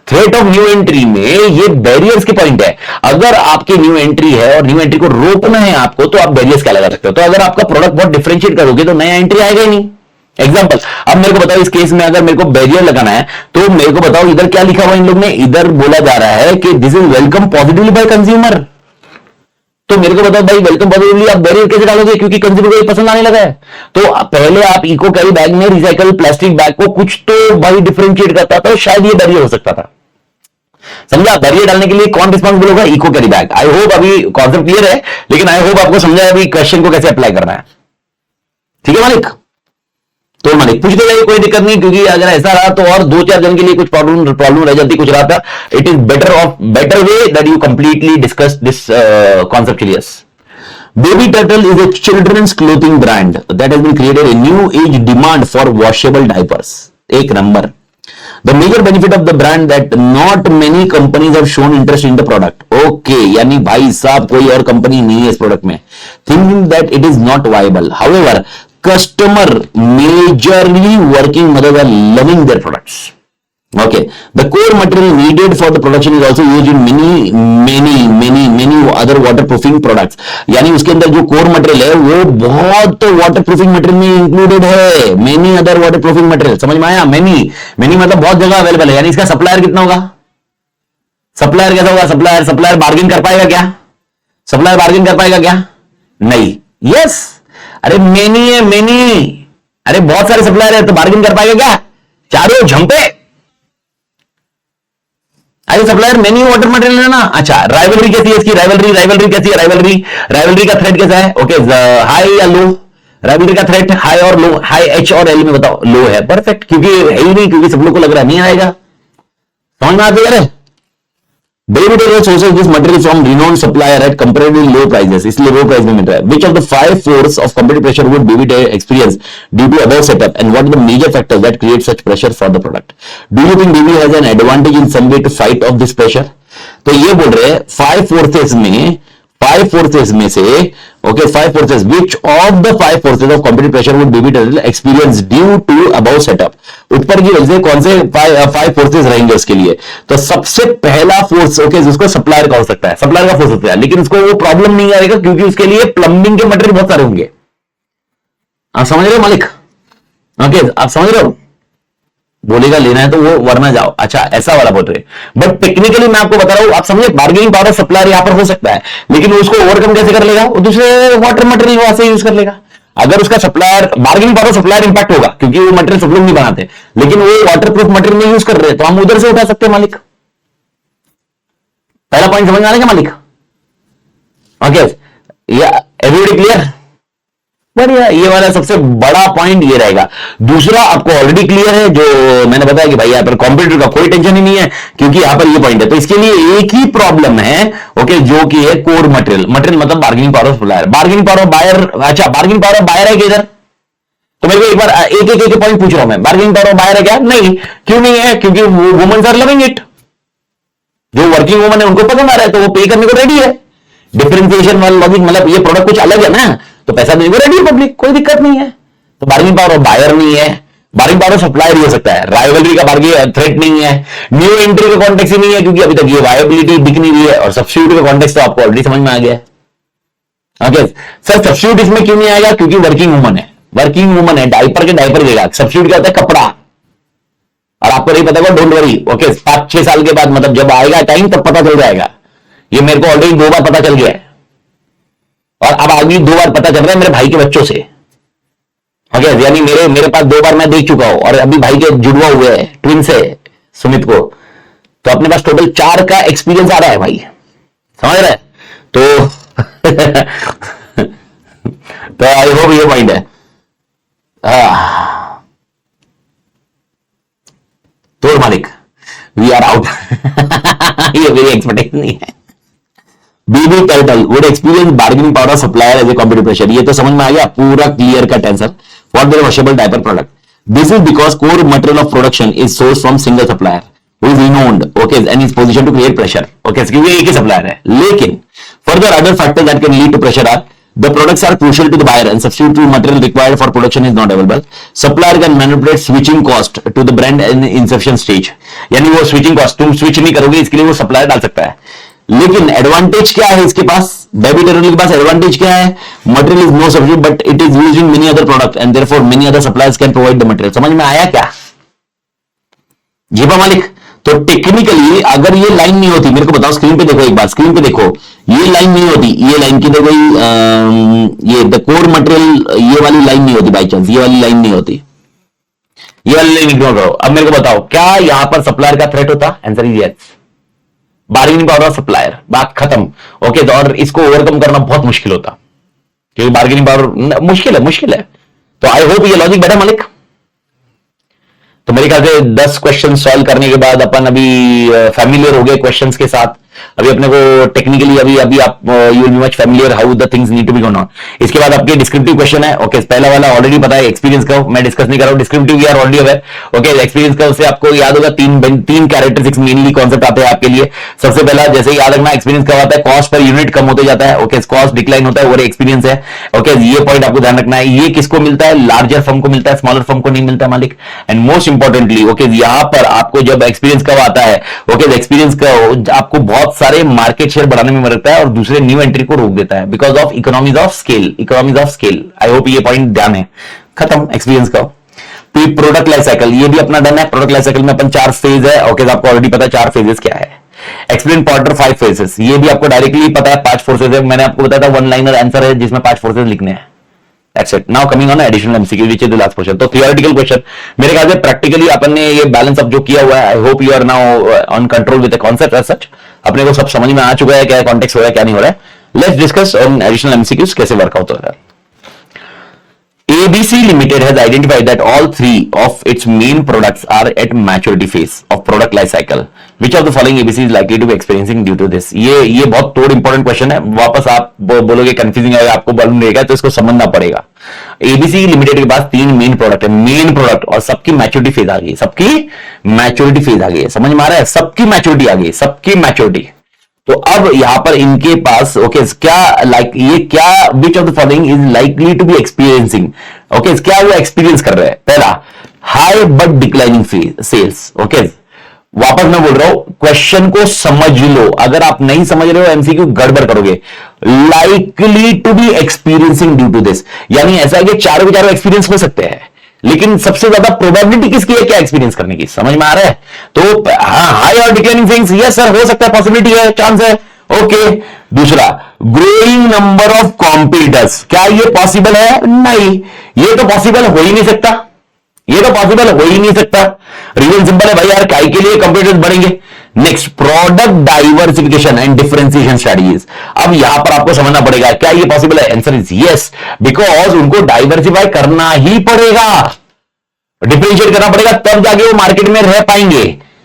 थ्रेट ऑफ न्यू एंट्री में ये बैरियर्स के पॉइंट है। अगर आपकी न्यू एंट्री है और न्यू एंट्री को रोकना है आपको तो आप बैरियर्स क्या लगा सकते हो? तो अगर आपका प्रोडक्ट बहुत डिफरेंशिएट करोगे तो नया एंट्री आएगा ही नहीं। एग्जांपल अब मेरे को बताओ इस केस में अगर मेरे को बैरियर लगाना है तो मेरे को बताओ इधर क्या लिखा हुआ इन लोग ने, इधर बोला जा रहा है कि this is welcome positively by consumer. तो मेरे को बताओ भाई वेलकम पॉजिटिवली आप बैरियर कैसे डालोगे, क्योंकि कंज्यूमर को ये पसंद आने लगा है। तो पहले आप इको कैरी बैग में रिसाइकल प्लास्टिक बैग को कुछ तो भाई डिफरेंशिएट करता था, शायद ये बैरियर हो सकता था। समझा? बैरियर डालने के लिए कौन रिस्पॉन्सिबल होगा? Eco carry bag. I hope अभी कॉन्सेप्ट क्लियर है, लेकिन आई होप आपको समझा अभी क्वेश्चन को कैसे अप्लाई करना है। ठीक है मालिक? तो मालिक पूछ ले, कोई दिक्कत नहीं, क्योंकि अगर ऐसा रहा तो और 2-4 जन के लिए कुछ प्रॉब्लम रह जाती, कुछ रहा था। It is better way that you completely discuss this concept. Baby Turtle is a children's clothing brand that has been created a new age demand for washable diapers. एक number. The major benefit of the brand that not many companies have shown interest in the product. Okay, यानी भाई साहब कोई और company नहीं है इस product में, thinking that it is not viable. However, customer majorly working mothers are loving their products. Okay, the core material needed for the production is also used in many other waterproofing products. यानी उसके अंदर जो core material है वो बहुत waterproofing material में included है, many other waterproofing material. समझ में आया? मेनी मतलब बहुत जगह अवेलेबल है। यानी इसका सप्लायर कितना होगा? सप्लायर कैसा होगा? सप्लायर बार्गेन कर पाएगा क्या? सप्लायर बार्गेन कर पाएगा क्या? नहीं। यस, अरे मेनी है, मेनी, अरे बहुत सारे सप्लायर है तो बार्गेन कर पाएगा क्या? चारों झंपे। अरे सप्लायर मेनी वाटर मटेरियल है ना। अच्छा, राइवलरी कैसी है इसकी? राइवलरी कैसी है? राइवलरी का थ्रेट कैसा है? ओके, हाई या लो? राइवलरी का थ्रेट हाई और लो, हाई एच और एल में बताओ। लो है, परफेक्ट, क्योंकि है ही नहीं, क्योंकि सब लोग को लग रहा नहीं आएगा। समझ में आते यार? Baby Turtle sources this material from renowned supplier at comparatively low prices, इसलिए low price में मिल रहा है। Which of the 5 forces of competitive pressure would Baby Turtle experience due to above setup, and what are the major factors that create such pressure for the product? Do you think Baby has an advantage in some way to fight off this pressure? तो ये बोल रहे हैं 5 forces में से okay 5 forces, which of the 5 forces of competitive pressure would Baby Turtle experience due to above setup? ऊपर की वजह से कौन से 5 फोर्सेस रहेंगे उसके लिए? तो सबसे पहला फोर्स ओके उसको सप्लायर का हो सकता है, सप्लायर का फोर्स होता है, लेकिन उसको वो प्रॉब्लम नहीं आएगा क्योंकि उसके लिए प्लम्बिंग के मटेरियल बहुत सारे होंगे। आप समझ रहे हो मालिक? ओके, आप समझ रहे हो? बोलेगा लेना है तो वो वरना जाओ। अच्छा, ऐसा वाला बोल रहे, बट टेक्निकली मैं आपको बता रहा हूं, आप समझे, बार्गेनिंग पावर सप्लायर यहां पर हो सकता है, लेकिन उसको ओवरकम कैसे कर लेगा? वो दूसरे वाटर मटेरियल वहां से यूज कर लेगा। अगर उसका supplier bargaining power supplier impact होगा क्योंकि वो मटेरियल सब लोग नहीं बनाते, लेकिन वो वाटरप्रूफ मटेरियल में यूज कर रहे हैं तो हम उधर से उठा सकते हैं मालिक। पहला पॉइंट समझ में आ रहा है मैलिक? Okay, everybody clear? बढ़िया, ये वाला सबसे बड़ा पॉइंट ये रहेगा। दूसरा आपको ऑलरेडी क्लियर है, जो मैंने बताया कि भाई यहाँ पर कंप्यूटर का कोई टेंशन ही नहीं है क्योंकि यहाँ पर ये पॉइंट है। तो इसके लिए एक ही प्रॉब्लम है, ओके, जो कि है कोर मटेरियल। मटेरियल मतलब bargaining power of supplier, bargaining power of buyer. अच्छा, बार्गेनिंग पावर ऑफ बायर है कि इधर? तो मेरे को एक बार एक पॉइंट पूछ रहा हूं मैं, बार्गेनिंग पावर ऑफ बायर है क्या? नहीं। क्यों नहीं है? क्योंकि वुमेन्स आर लविंग इट। जो वर्किंग वुमन है उनको पसंद आ रहा है तो वो पे करने को रेडी है। डिफरेंशिएशन वाला लॉजिक, मतलब ये प्रोडक्ट कुछ अलग है ना, तो पैसा देने को रेडी है पब्लिक, कोई दिक्कत नहीं है। तो बार्गेनिंग पावर ऑफ बायर नहीं है, बार्गेनिंग पावर सप्लायर हो सकता है, राइवलरी का बार्गेनिंग थ्रेट नहीं है, न्यू एंट्री का कॉन्टेक्स्ट ही नहीं है क्योंकि अभी तक ये वायबिलिटी दिख नहीं रही है, और सब्स्टिट्यूट का कॉन्टेक्स्ट तो आपको ऑलरेडी समझ में आ गया है। ओके सर, सब्स्टिट्यूट इसमें क्यों नहीं आएगा? क्योंकि वर्किंग वुमन है, वर्किंग वुमन है, डायपर के डायपर देगा। सब्स्टिट्यूट क्या होता है? कपड़ा। और आपको नहीं पता, डोंट वरी। ओके 5-6 साल के बाद, मतलब जब आएगा टाइम तब पता चल जाएगा। ये मेरे को ऑलरेडी 2 बार पता चल गया है, और अब आगे 2 बार पता चल रहा है मेरे भाई के बच्चों से। ओके यानी मेरे पास 2 बार मैं देख चुका हूं, और अभी भाई के जुड़वा हुए हैं, ट्विन से सुमित को, तो अपने पास टोटल 4 का एक्सपीरियंस आ रहा है भाई, समझ रहे? तो तो आई होप ये पॉइंट है। तो मालिक वी आर आउट। ये मेरी एक्सपेक्टेशन नहीं है। BB turtle would experience bargaining power of supplier as a competitive pressure. ये तो समझ में आ गया, पूरा clear cut answer for their washable diaper product. This is because core material of production is source from single supplier who is renowned, okay, and is positioned to create pressure, okay, क्योंकि एक ही supplier है। लेकिन further other factors that can lead to pressure are the products are crucial to the buyer and substitute material required for production is not available. Supplier can manipulate switching cost to the brand in inception stage, यानी वो switching cost तुम switch नहीं करोगे इसके लिए वो supplier डाल सकता है। लेकिन एडवांटेज क्या है इसके पास? बेबी टर्टल के पास एडवांटेज क्या है? Material is no substitute but it is used in many other product and therefore many other suppliers can provide the material. समझ में आया क्या जीपा मालिक? तो टेक्निकली अगर ये लाइन नहीं होती, मेरे को बताओ, स्क्रीन पे देखो एक बार, स्क्रीन पे देखो, ये लाइन नहीं होती, ये लाइन की देखो, ये द कोर मटेरियल, ये वाली लाइन नहीं होती, बाई चांस ये वाली लाइन नहीं होती, ये वाली लाइन इग्नोर करो। अब मेरे को बताओ क्या यहां पर सप्लायर का थ्रेट होता? Answer is yes, bargaining power of supplier, बात खत्म। ओके तो और इसको ओवरकम करना बहुत मुश्किल होता, क्योंकि बार्गेनिंग पावर मुश्किल है। तो आई होप ये लॉजिक बैठा मालिक। तो मेरे ख्याल से 10 क्वेश्चन सॉल्व करने के बाद अपन अभी फैमिलियर हो गए क्वेश्चंस के साथ। अभी अपने को टेक्निकली अभी आप you will be much familiar how the things need to be gone on. इसके बाद आपके डिस्क्रिप्टिव क्वेश्चन है। ओके पहला वाला ऑलरेडी पता है, एक्सपीरियंस का मैं डिस्कस नहीं कर रहा हूं, descriptive we are already aware. Okay experience का उससे आपको याद होगा तीन कैरेक्टरिस्टिक्स मेनली कॉन्सेप्ट आते हैं आपके लिए। सबसे पहला जैसे याद रखना, एक्सपीरियंस कब आता है? कॉस्ट पर यूनिट कम होते जाता है। ओके कॉस्ट डिक्लाइन होता है, वो एक्सपीरियंस है। ओके ये पॉइंट आपको ध्यान रखना है। ये किसको मिलता है? लार्जर फर्म को मिलता है, स्मॉलर फर्म को नहीं मिलता मालिक। एंड मोस्ट इंपॉर्टेंटली ओके यहां पर आपको जब एक्सपीरियंस कब आता है? ओके एक्सपीरियंस का आपको बहुत सारे मार्केट शेयर बढ़ाने में मदद करता है और दूसरे न्यू एंट्री को रोक देता है because of economies of scale. I hope ये पॉइंट ध्यान है। खत्म एक्सपीरियंस का। प्रोडक्ट लाइफ साइकिल ये भी अपना डन है। प्रोडक्ट लाइफ साइकिल में अपन 4 फेज है। ओके आपको ऑलरेडी पता है 4 फेजेस क्या है। एक्सप्लेन पॉइंटर 5 फेजेस, ये भी आपको डायरेक्टली पता है 5 फोर्सेज है। मैंने आपको बताया था 1 लाइनर आंसर है जिसमें 5 फोर्सेज लिखने हैं। That's it. Now coming on additional MCQ, which is the last question. तो theoretical question, मेरे ख्याल से प्रैक्टिकली अपन ने ये बैलेंस अप जो किया हुआ है, I hope you are now on control with the concept as such. अपने को सब समझ में आ चुका है क्या कॉन्टेक्स्ट हो रहा है क्या नहीं हो रहा है। Let's discuss on additional MCQs कैसे वर्कआउट हो रहा है। ABC Limited has identified that all 3 of its main products are at maturity phase of product life cycle. Which of the following ABC is likely to be experiencing due to this? ये बहुत तोड़ important question है। वापस आप बोलोगे confusing है, आपको मालूम रहेगा तो इसको समझना पड़ेगा। ABC लिमिटेड के पास 3 मेन प्रोडक्ट है, मेन प्रोडक्ट, और सबकी मैच्योरिटी फेज आ गई, सबकी मैच्योरिटी फेज आ गई है। समझ में आ रहा है? सबकी मैच्योरिटी आ गई, सबकी मैच्योरिटी। तो अब यहां पर इनके पास ओके क्या ये क्या which of the following is likely to be experiencing? Okay क्या वो एक्सपीरियंस कर रहे हैं? पहला high but declining sales. Okay वापस मैं बोल रहा हूं, क्वेश्चन को समझ लो। अगर आप नहीं समझ रहे हो MCQ गड़बड़ करोगे। Likely to be experiencing due to this, यानी ऐसा है कि चारों के चारों एक्सपीरियंस हो सकते हैं, लेकिन सबसे ज्यादा प्रोबेबिलिटी किसकी है क्या एक्सपीरियंस करने की? समझ में आ रहा है? तो हाई और डिक्लाइनिंग थिंग्स, यस सर हो सकता है, पॉसिबिलिटी है, चांस है। ओके दूसरा ग्रोइंग नंबर ऑफ कॉम्पिटिटर्स, क्या ये पॉसिबल है? नहीं, ये तो पॉसिबल हो ही नहीं सकता, ये तो पॉसिबल हो ही नहीं सकता। रीजन सिंपल है भाई यार, काई के लिए कंप्यूटर्स बढ़ेंगे। Next product diversification and differentiation strategies. अब यहां पर आपको समझना पड़ेगा क्या ये पॉसिबल है? आंसर इज यस, बिकॉज उनको डाइवर्सिफाई करना ही पड़ेगा, डिफरेंशिएट करना पड़ेगा, तब जाके वो मार्केट में रह पाएंगे।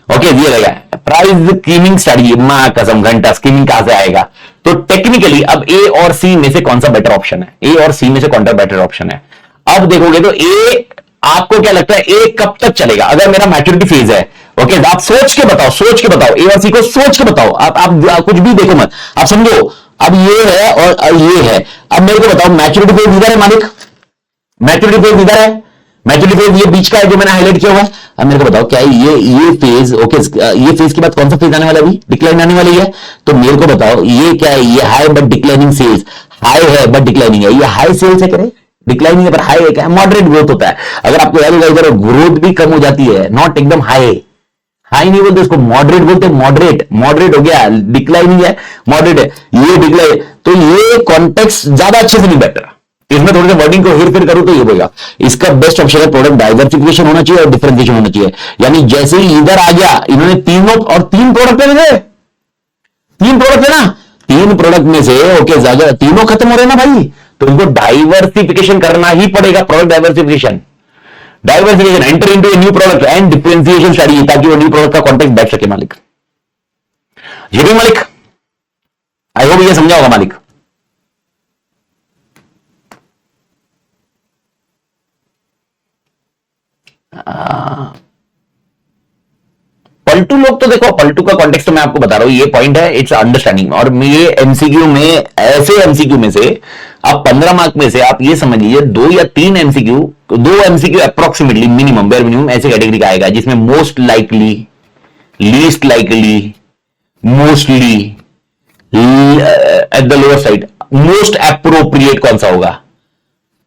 ओके ये रहेगा प्राइस स्कीमिंग स्ट्रेटजी। मां कसम घंटा स्कीमिंग कहां से आएगा? तो टेक्निकली अब ए और सी में से कौन सा बेटर ऑप्शन है? ए और सी में से कौन सा बेटर ऑप्शन है? अब देखोगे तो ए, आपको क्या लगता है ए कब तक चलेगा? अगर मेरा मैच्योरिटी फेज है, ओके आप सोच के बताओ, सोच के बताओ, ए और सी को सोच के बताओ। आप कुछ भी देखो मत, आप समझो। अब ये है और ये है। अब मेरे को बताओ मैच्योरिटी फेज इधर है मालिक, मैच्योरिटी फेज इधर है, मैच्योरिटी फेज ये बीच का है जो मैंने हाईलाइट किया हुआ है। अब मेरे को बताओ क्या ये फेज, ओके, ये फेज के बाद कौन सा फेज आने वाला है? अभी डिक्लाइन आने वाली है। तो मेरे को बताओ ये क्या है? ये high but declining sales, high है बट डिक्लाइनिंग है। ये हाई सेल्स है करे, डिक्लाइनिंग है पर हाई है क्या? मॉडरेट ग्रोथ होता है। अगर आपको याद होगा इधर ग्रोथ भी कम हो जाती है, नॉट एकदम हाई, हाई नहीं बोलते उसको, मॉडरेट बोलते। मॉडरेट, मॉडरेट हो गया, डिक्लाइनिंग है, मॉडरेट है, ये डिक्लाइन। तो ये कॉन्टेक्स्ट ज्यादा अच्छे से नहीं बैठ रहा, इसमें थोड़ी सी वर्डिंग को हेर फेर करूं तो ये होगा। इसका बेस्ट ऑप्शन है प्रोडक्ट डाइवर्सिफिकेशन होना चाहिए और डिफरेंशिएशन होना चाहिए। यानी जैसे ही इधर आ गया, इन्होंने तीनों और तीन प्रोडक्ट है, तीन प्रोडक्ट है ना, तीन प्रोडक्ट में से ओके ज्यादा तीनों खत्म हो रहे हैं ना भाई, तो इनको डाइवर्सिफिकेशन करना ही पड़ेगा। Product diversification, diversification, enter into a new product and differentiation strategy, ताकि वो न्यू प्रोडक्ट का कॉन्टेक्ट बैठ सके। मालिक ये भी मालिक, आई होप ये समझा होगा मालिक। पलटू लोग तो देखो, पलटू का कॉन्टेक्स्ट तो मैं आपको बता रहा हूं, ये पॉइंट है, इट्स अंडरस्टैंडिंग। और ये एमसीक्यू में, ऐसे एमसीक्यू में से आप 15 मार्क में से आप ये समझ लीजिए 2 या 3 MCQ, 2 MCQ approximately minimum, bare minimum ऐसे कैटेगरी का आएगा जिसमें most likely, least likely, mostly, at the lower side, most appropriate कौन सा होगा,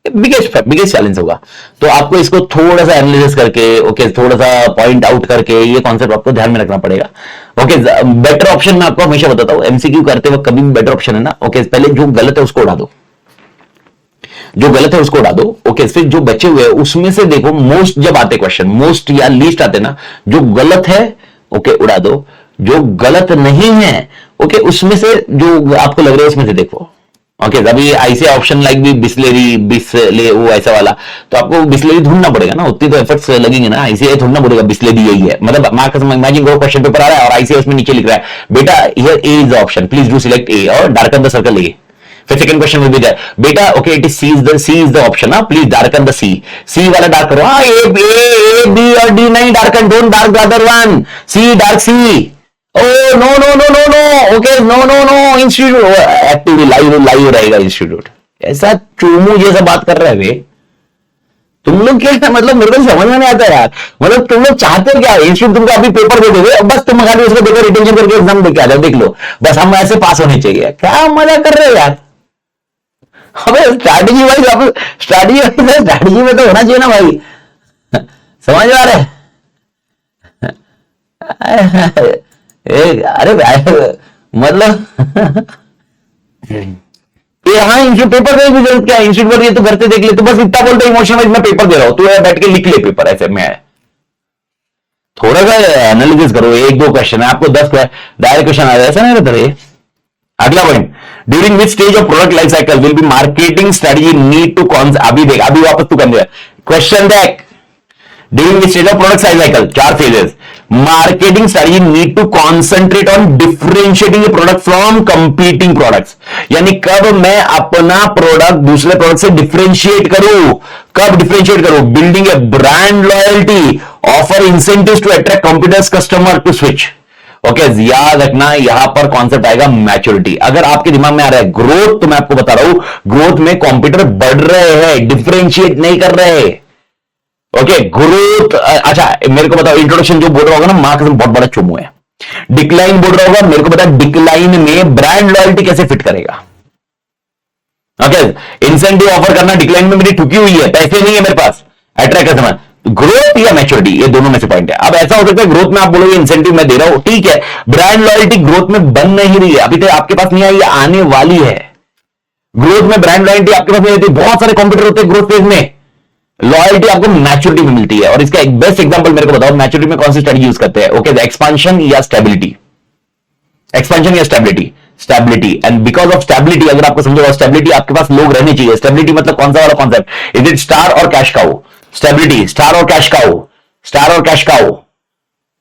बिगेस्ट चैलेंज होगा। तो आपको इसको थोड़ा सा एनालिसिस करके, ओके, थोड़ा सा पॉइंट आउट करके ये कॉन्सेप्ट आपको ध्यान में रखना पड़ेगा। ओके, बेटर ऑप्शन मैं आपको हमेशा बताता हूं, एमसीक्यू करते वक्त कभी भी बेटर ऑप्शन है ना, ओके, पहले जो गलत है उसको उड़ा दो, जो गलत है उसको उड़ा दो। ओके, फिर जो बचे हुए उसमें से देखो, मोस्ट जब आते क्वेश्चन, मोस्ट या लीस्ट आते ना, जो गलत है ओके उड़ा दो, जो गलत नहीं है ओके उसमें से जो आपको लग रहा है उसमें से देखो। ओके, अभी ऐसे ऑप्शन लाइक भी बिस्लेरी, बिस्ले वो ऐसा वाला, तो आपको बिस्लेरी ढूंढना पड़ेगा ना, उतनी तो एफर्ट्स लगेंगे ना, ऐसे ढूंढना पड़ेगा बिस्लेरी यही है। मतलब मार्क इमेजिन करो क्वेश्चन पेपर आ रहा है और ऐसे उसमें नीचे लिख रहा है बेटा here A is the option, please do select A और डार्कन द सर्कल ए। फिर second question will be there, बेटा okay it is C is the option, please darken the C वाला डार्क करो। हाँ, ए बी और D नहीं darken, don't dark the other one, C dark C. Oh no no no no no, okay no no no, institute actively live रहेगा institute. ऐसा चूमू जैसा बात कर रहे हैं वे, तुम लोग क्या मतलब, मेरे को समझ में नहीं आता यार। मतलब तुम लोग चाहते क्या, इंस्टीट्यूट तुमको अभी पेपर दे देंगे, बस तुम खाली उसको देखो, रिटेंशन करके एग्जाम देके आ जाओ, देख लो बस हम ऐसे पास होने चाहिए। क्या मजा कर रहे हो यार। अबे स्ट्रैटेजी वाइज, स्ट्रैटेजी में तो होना चाहिए ना भाई, समझ आ रहे अरे मतलब ये हाँ इंस्टीट्यूट पेपर में भी जरूरत क्या है, इंस्टीट्यूट पर ये तो घर से देख ले, तो बस इतना बोलते इमोशन वाइज मैं पेपर दे रहा हूं, तो बैठ के लिख ले पेपर। ऐसे में थोड़ा सा एनालिसिस करो, 1-2 क्वेश्चन है आपको, 10 डायरेक्ट क्वेश्चन आ जाए, ऐसा नहीं रहता है। अगला point, during which stage of product life cycle will be marketing strategy need to कौन, अभी देख, अभी वापस तू कर क्वेश्चन देख, during which stage of product life cycle 4 phases, marketing strategy need to concentrate on differentiating product from competing products. यानी कब मैं अपना प्रोडक्ट दूसरे प्रोडक्ट से डिफरेंशिएट करूं, कब डिफरेंशिएट करूं, building a brand loyalty, offer incentives to attract competitors customer to switch. Okay, याद रखना यहां पर कॉन्सेप्ट आएगा मैच्योरिटी। अगर आपके दिमाग में आ रहा है ग्रोथ, तो मैं आपको बता रहा हूं ग्रोथ में कॉम्पिटिटर बढ़ रहे हैं, डिफरेंशिएट नहीं कर रहे। ओके, ग्रोथ, अच्छा मेरे को बताओ, इंट्रोडक्शन जो बोल रहा होगा ना, मार्क्स में बहुत बड़ा चुमू है। डिक्लाइन बोल रहा होगा, मेरे को पता, डिक्लाइन में ब्रांड लॉयल्टी कैसे फिट करेगा। ओके, इंसेंटिव ऑफर करना डिक्लाइन में मेरी ठुकी हुई है, पैसे नहीं है मेरे पास, अट्रैक्ट कस्टमर, ग्रोथ या मैच्योरिटी, ये दोनों में से पॉइंट है। अब ऐसा हो सकता है ग्रोथ में आप बोलोगे इंसेंटिव मैं दे रहा हूं, ठीक है, ब्रांड लॉयल्टी ग्रोथ में बन नहीं रही है, अभी तक आपके पास नहीं आई, ये आने वाली है। ग्रोथ में ब्रांड लॉयल्टी आपके पास नहीं रहती, बहुत सारे कॉम्पिटिटर होते हैं ग्रोथ फेज में, लॉयल्टी आपको मैच्योरिटी में मिलती है। और इसका एक बेस्ट एग्जांपल मेरे को बताओ, मैच्योरिटी में कौन सी स्ट्रेटजी यूज करते हैं। ओके, एक्सपांशन या स्टेबिलिटी, एक्सपांशन या stability, stability. And because of stability, अगर आपको समझो स्टेबिलिटी, आपके पास लोग रहने चाहिए। स्टेबिलिटी मतलब कौन सा वाला कॉन्सेप्ट, इज इट स्टार और कैश काउ, स्टेबिलिटी स्टार और कैश काउ, स्टार और कैश काउ,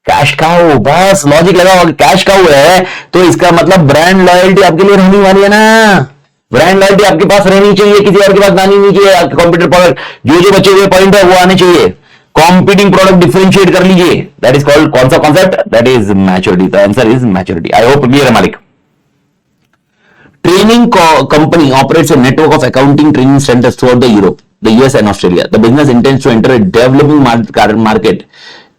कैश काउ, बस लॉजिक लगाओ, कैश काउ है तो इसका मतलब ब्रांड लॉयल्टी आपके लिए रहने वाली है ना, ब्रांड लॉयल्टी आपके पास रहनी चाहिए, किसी और के पास आनी नहीं चाहिए। आपके कॉम्पिटिटर प्रोडक्ट जो जो बचे हुए पॉइंट है वो आने चाहिए, कॉम्पिटिंग प्रोडक्ट डिफरेंशिएट कर लीजिए, दैट इज कॉल्ड कौन सा concept, that is maturity. The answer is maturity. I hope clear है मालिक। Training company operates a network of accounting training centres through out the Europe. the US and Australia. The business intends to enter a developing market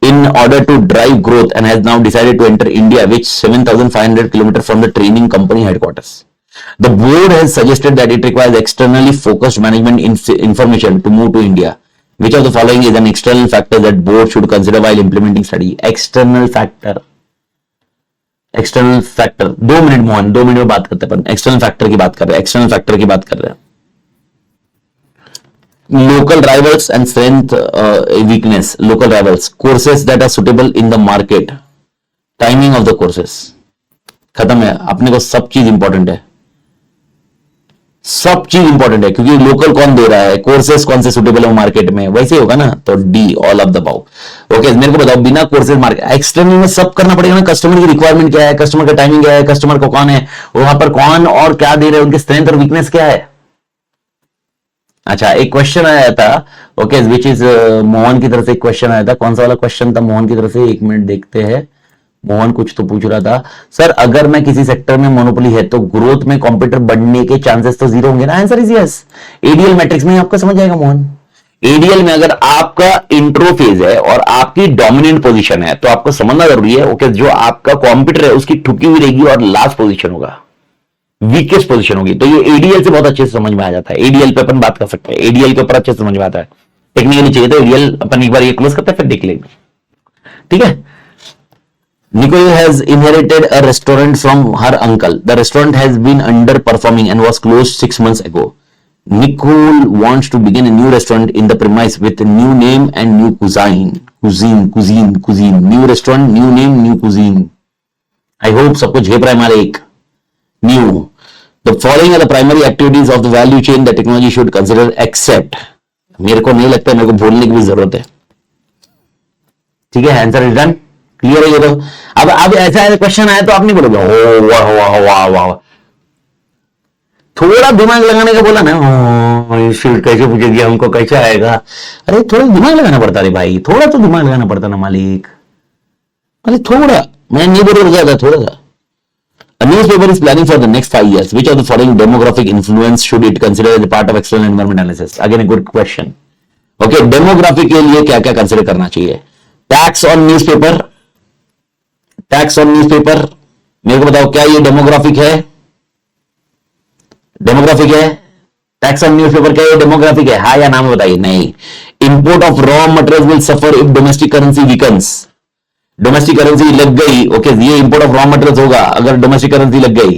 in order to drive growth and has now decided to enter India, which 7,500 kilometers from the training company headquarters. The board has suggested that it requires externally focused management information to move to India. Which of the following is an external factor that board should consider while implementing study? External factor. External factor 2 minute Mohan 2 minute में बात करते हैं। External factor की बात कर रहे हैं, external factor की बात कर रहे हैं। Local rivals and strength weakness, local rivals, courses that are suitable in the market, timing of the courses, खत्म है। अपने को सब चीज इंपॉर्टेंट है, सब चीज इंपॉर्टेंट है, क्योंकि लोकल कौन दे रहा है, कोर्सेस कौन से सुटेबल है मार्केट में, वैसे ही होगा ना। तो D all of the above. Okay, मेरे को बताओ बिना कोर्सेज मार्केट, एक्सटर्नल में सब करना पड़ेगा ना। कस्टमर की रिक्वायरमेंट क्या है, कस्टमर का टाइमिंग क्या है, कस्टमर को कौन है, वहां पर कौन और क्या दे रहे हैं, उनके स्ट्रेंथ और वीकनेस क्या है। अच्छा, एक क्वेश्चन आया था, ओके, विच इज मोहन की तरफ से एक क्वेश्चन आया था। कौन सा वाला क्वेश्चन था मोहन की तरफ से, 1 मिनट देखते हैं। मोहन कुछ तो पूछ रहा था, सर अगर मैं किसी सेक्टर में मोनोपोली है तो ग्रोथ में कॉम्पिटिटर बढ़ने के चांसेस तो जीरो होंगे ना। Answer is yes. ADL matrix में आपका समझ जाएगा मोहन। एडीएल में अगर आपका इंट्रो फेज है और आपकी डोमिनेंट पोजीशन है तो आपको समझना जरूरी है, ओके, जो आपका कॉम्पिटिटर है उसकी ठुकी हुई रहेगी और लास्ट पोजीशन होगा, वीकेस्ट पोजीशन होगी। तो ये एडीएल से बहुत अच्छे से समझ में आ जाता है। एडीएल पे अपन बात कर सकते हैं, एडीएल के ऊपर अच्छे से समझ में आता है। टेक्निकली चाहिए तो एडीएल अपन एक बार ये क्लोज करते हैं, फिर देख लेंगे, ठीक है। Nicole has inherited a restaurant from her uncle. The restaurant has been underperforming and was closed 6 months ago. Nicole wants to begin a new restaurant in the premise with a new name and new cuisine. Cuisine. New restaurant, new name, new cuisine. I hope सबको झेप रहा है हमारे एक new. The following are the primary activities of the value chain that technology should consider except. मेरे को नहीं लगता है, मेरे को बोलने की भी जरूरत है, ठीक है। आंसर इज डन, क्लियर है ये तो। अब ऐसा क्वेश्चन आया तो आप नहीं बोलोगे ओ वाह वाह वाह, थोड़ा दिमाग लगाने का बोला ना, कैसे पूछेगी हमको, कैसे आएगा। अरे थोड़ा दिमाग लगाना पड़ता है भाई, थोड़ा तो दिमाग लगाना पड़ता ना मालिक, अरे थोड़ा, मैं नहीं बोल रहा, थोड़ा सा। A newspaper is planning for the next 5 years. Which of the following demographic influence should it consider as a part of external environment analysis? Again a good question. Okay, demographic के लिए क्या क्या कंसिडर करना चाहिए? Tax on newspaper, tax on newspaper, मेरे को बताओ क्या ये डेमोग्राफिक है? डेमोग्राफिक है? टैक्स ऑन न्यूज़पेपर क्या ये डेमोग्राफिक है? हाँ या नाम बताइए। नहीं। Import of raw material will suffer if domestic currency weakens. Domestic currency लग गई, ओके, ये इंपोर्ट ऑफ रॉ मटेरियल होगा अगर डोमेस्टिक करेंसी लग गई।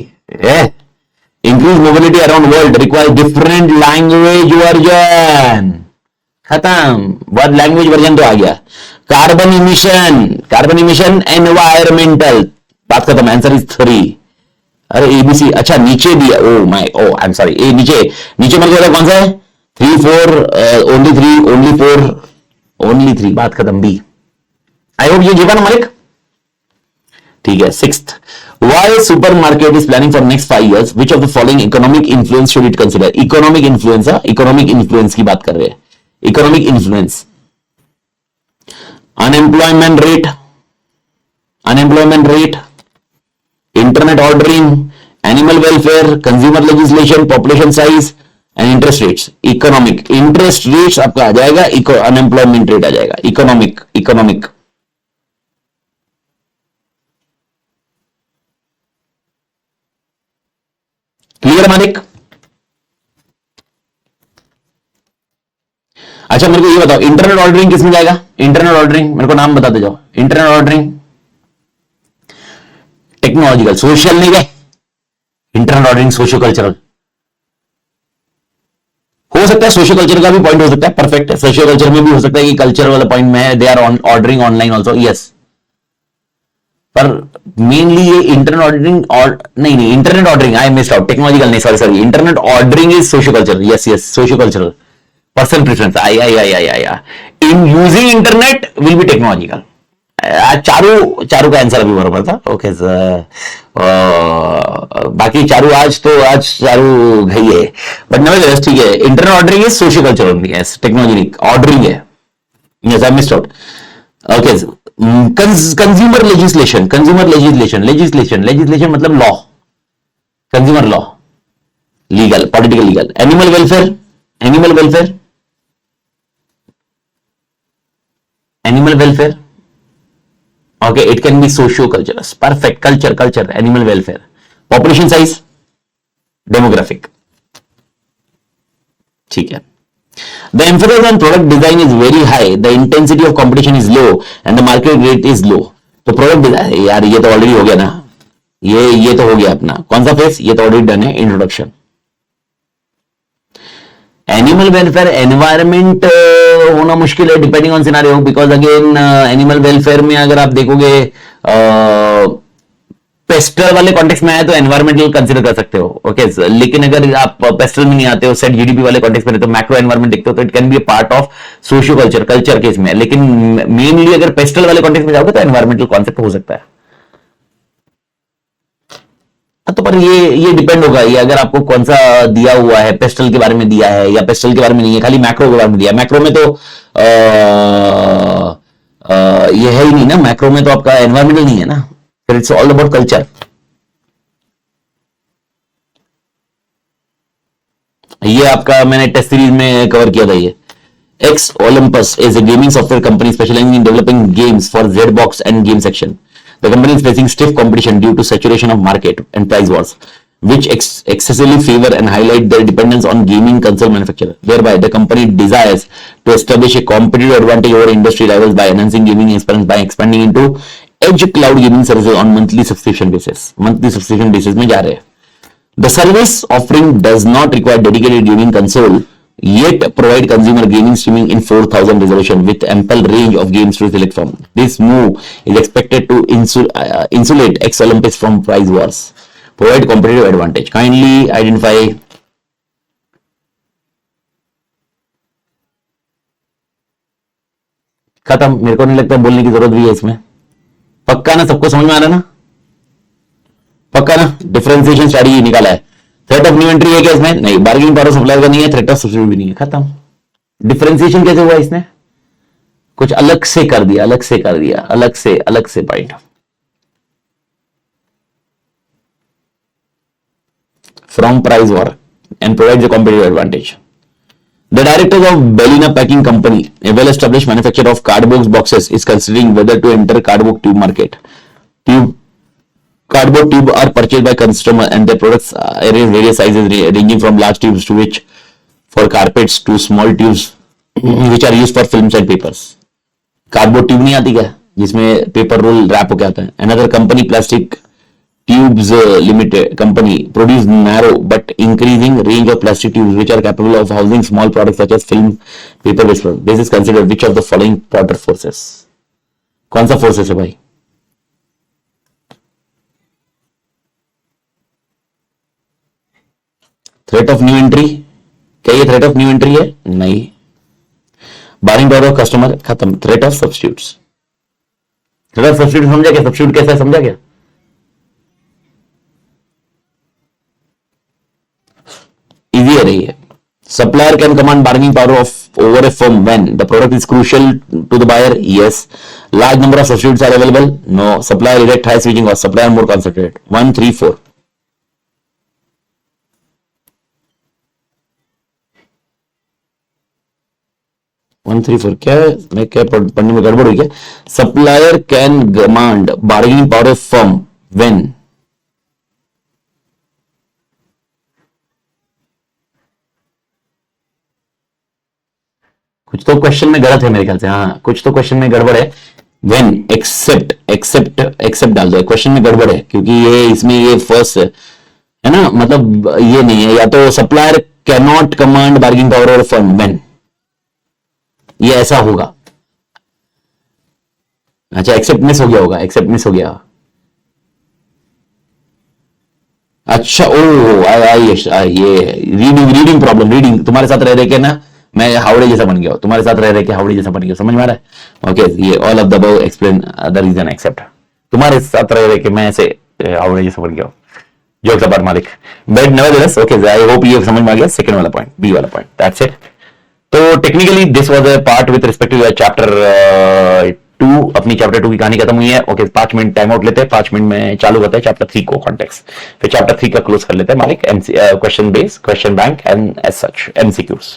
Increase mobility around world require different language version, खत्म, वर्ड लैंग्वेज वर्जन तो आ गया। कार्बन इमिशन एनवायरमेंटल, बात खत्म, आंसर इज 3। अरे एबीसी, अच्छा नीचे दिया, आई एम सॉरी, ए नीचे मतलब कौन सा है? 3 4 ओनली 3 ओनली 3, बात खत्म, बी। आई होप ये जीवा ना मालिक, ठीक है। 6th, why supermarket is planning for next 5 years? Which of the following economic influence should it consider? Economic influence, economic influence की बात कर रहे हैं। Economic influence, unemployment rate, internet ordering, animal welfare, consumer legislation, population size and interest rates. Economic, interest rates आपका आ जाएगा, unemployment rate आ जाएगा। Economic clear मालिक? अच्छा मेरे को ये बताओ, इंटरनेट ऑर्डरिंग किसमें जाएगा? इंटरनेट ऑर्डरिंग मेरे को नाम बताते जाओ। इंटरनेट ऑर्डरिंग टेक्नोलॉजिकल, सोशल नहीं गए, इंटरनेट ऑर्डरिंग सोशियो कल्चरल हो सकता है, सोशियो कल्चर का भी पॉइंट हो सकता है, परफेक्ट है। सोशियो कल्चर में भी हो सकता है कि कल्चर वाला पॉइंट में है, they are ordering online also, yes. पर मेनली ये इंटरनेट ऑर्डरिंग और नहीं internet ordering, I missed out, technological नहीं, sorry, internet ordering is socio culture, yes socio cultural, person preference, I in using internet will be technological. Charu का answer अभी बराबर था, okay sir. बाकी चारू आज चारू गई है, बट नेवरदलेस ठीक है। Internet ordering is socio cultural, yes, technology ordering है, yes, I missed out, okay. Consumer legislation मतलब law, consumer law, legal, political legal. Animal welfare animal welfare. Okay, it can be socio-cultural. Perfect. Culture, animal welfare. Population size, demographic. ठीक है. The emphasis on product design is very high. The intensity of competition is low and the market rate is low. तो product design यार ये तो already हो गया ना. ये तो हो गया अपना. कौन सा फेस? ये तो already done है. Introduction. एनिमल वेलफेयर एनवायरमेंट होना मुश्किल है depending on scenario, because again animal welfare में अगर आप देखोगे पेस्टल वाले कॉन्टेक्स्ट में आए तो एनवायरमेंटल कंसीडर कर सकते हो. ओके लेकिन अगर आप पेस्टल में नहीं आते हो, सेट जीडीपी वाले कॉन्टेक्स्ट में तो मैक्रो एनवायरमेंट देखते हो तो it can be a part of socio culture case में. लेकिन मेनली अगर पेस्टल वाले कॉन्टेक्स्ट में जाओगे तो एनवायरमेंटल कॉन्सेप्ट हो सकता है. तो पर ये डिपेंड होगा, ये अगर आपको कौन सा दिया हुआ है, पेस्टल के बारे में दिया है या पेस्टल के बारे में नहीं है, खाली मैक्रो के बारे में दिया है. मैक्रो में तो ये है ही नहीं ना, मैक्रो में तो आपका एनवायरमेंटल नहीं है ना, फिर इट्स ऑल अबाउट कल्चर. ये आपका मैंने टेस्ट सीरीज में कवर किया था. ये X Olympus is a gaming software company specialising in developing games for Zbox and game section. The company is facing stiff competition due to saturation of market and price wars, which excessively favor and highlight their dependence on gaming console manufacturer. Thereby, the company desires to establish a competitive advantage over industry rivals by enhancing gaming experience by expanding into edge cloud gaming services on monthly subscription basis. Monthly subscription basis में जा रहे हैं. The service offering does not require dedicated gaming console, yet provide consumer gaming streaming in 4,000 resolution with ample range of games to select from. This move is expected to insulate X-Olympics from price wars, provide competitive advantage. Kindly identify खत्म. मेरे को नहीं लगता बोलने की जरूरत भी है इसमें. पक्का ना, सबको समझ में आ रहा है ना, पक्का ना. डिफरेंशिएशन स्ट्रेटजी निकाला है. थ्रेट ऑफ न्यू एंट्री है क्या इसमें? नहीं. बार्गेनिंग पावर सप्लायर का नहीं है, थ्रेट ऑफ सब्सिट्यूट भी नहीं है. खत्म. डिफरेंशिएशन कैसे हुआ? इसने कुछ अलग से कर दिया, अलग से point. From price war and provides a competitive advantage. The directors of Bellina Packing Company, a well-established manufacturer of cardboard boxes, is considering whether to enter cardboard tube market. Cardboard tube are purchased by customer and their products are in various sizes ranging from large tubes to which for carpets to small tubes which are used for films and papers. Cardboard tube नहीं आती क्या, जिसमें paper roll rap होके आता है. Another company, Plastic Tubes Limited company, produce narrow but increasing range of plastic tubes which are capable of housing small products such as film, paper based products. This is considered which of the following product forces? कौन सा forces है भाई? Threat of new entry. क्या ये threat of new entry है? नहीं. बारिंग power of customer. खत्म. Threat of substitutes. Threat of substitute समझा क्या? सब्स्टिट्यूट कैसा है समझा क्या? इजी है रही है. Supplier can command bargaining power of over a firm when the product is crucial to the buyer. Yes. Large number of substitutes are available. No. Supplier direct high switching cost. Supplier more concentrated. 1, 3, 4. One three four क्या है? मैं क्या पढ़ने में गड़बड़ हुई क्या? Supplier can command bargaining power of firm when कुछ तो क्वेश्चन में गलत है मेरे ख्याल से. हाँ कुछ तो क्वेश्चन में गड़बड़ है. व्हेन एक्सेप्ट डाल दो. क्वेश्चन में गड़बड़ है क्योंकि ये इसमें ये फर्स्ट है ना, मतलब ये नहीं है. या तो supplier can not command bargaining power of firm when, ये ऐसा होगा. अच्छा एक्सेप्ट मिस हो गया होगा. एक्सेप्ट मिस हो गया. अच्छा ये रीडिंग प्रॉब्लम. रीडिंग तुम्हारे साथ रह रहे के ना मैं हावड़े जैसा बन गया. तुम्हारे साथ रह रहे के हावड़े जैसा बन गया. समझ में आ रहा है? ओके ये all of the above explain the reason except. तुम्हारे साथ रह रहे के मैं ऐसे हावड़े जैसा बन गया. जोक्स अबाउट मालिक. But nevertheless okay I hope ये समझ में आ गया. सेकंड वाला पॉइंट, बी वाला पॉइंट, दैट्स इट. तो technically this was a part with respect to chapter 2. अपनी चैप्टर 2 की कहानी खत्म हुई है. ओके 5 मिनट टाइम आउट लेते हैं. 5 मिनट में चालू करते हैं चैप्टर 3 को कॉन्टेक्स्ट. फिर चैप्टर 3 का क्लोज कर लेते हैं मालिक. Question base, question bank and as such MCQs.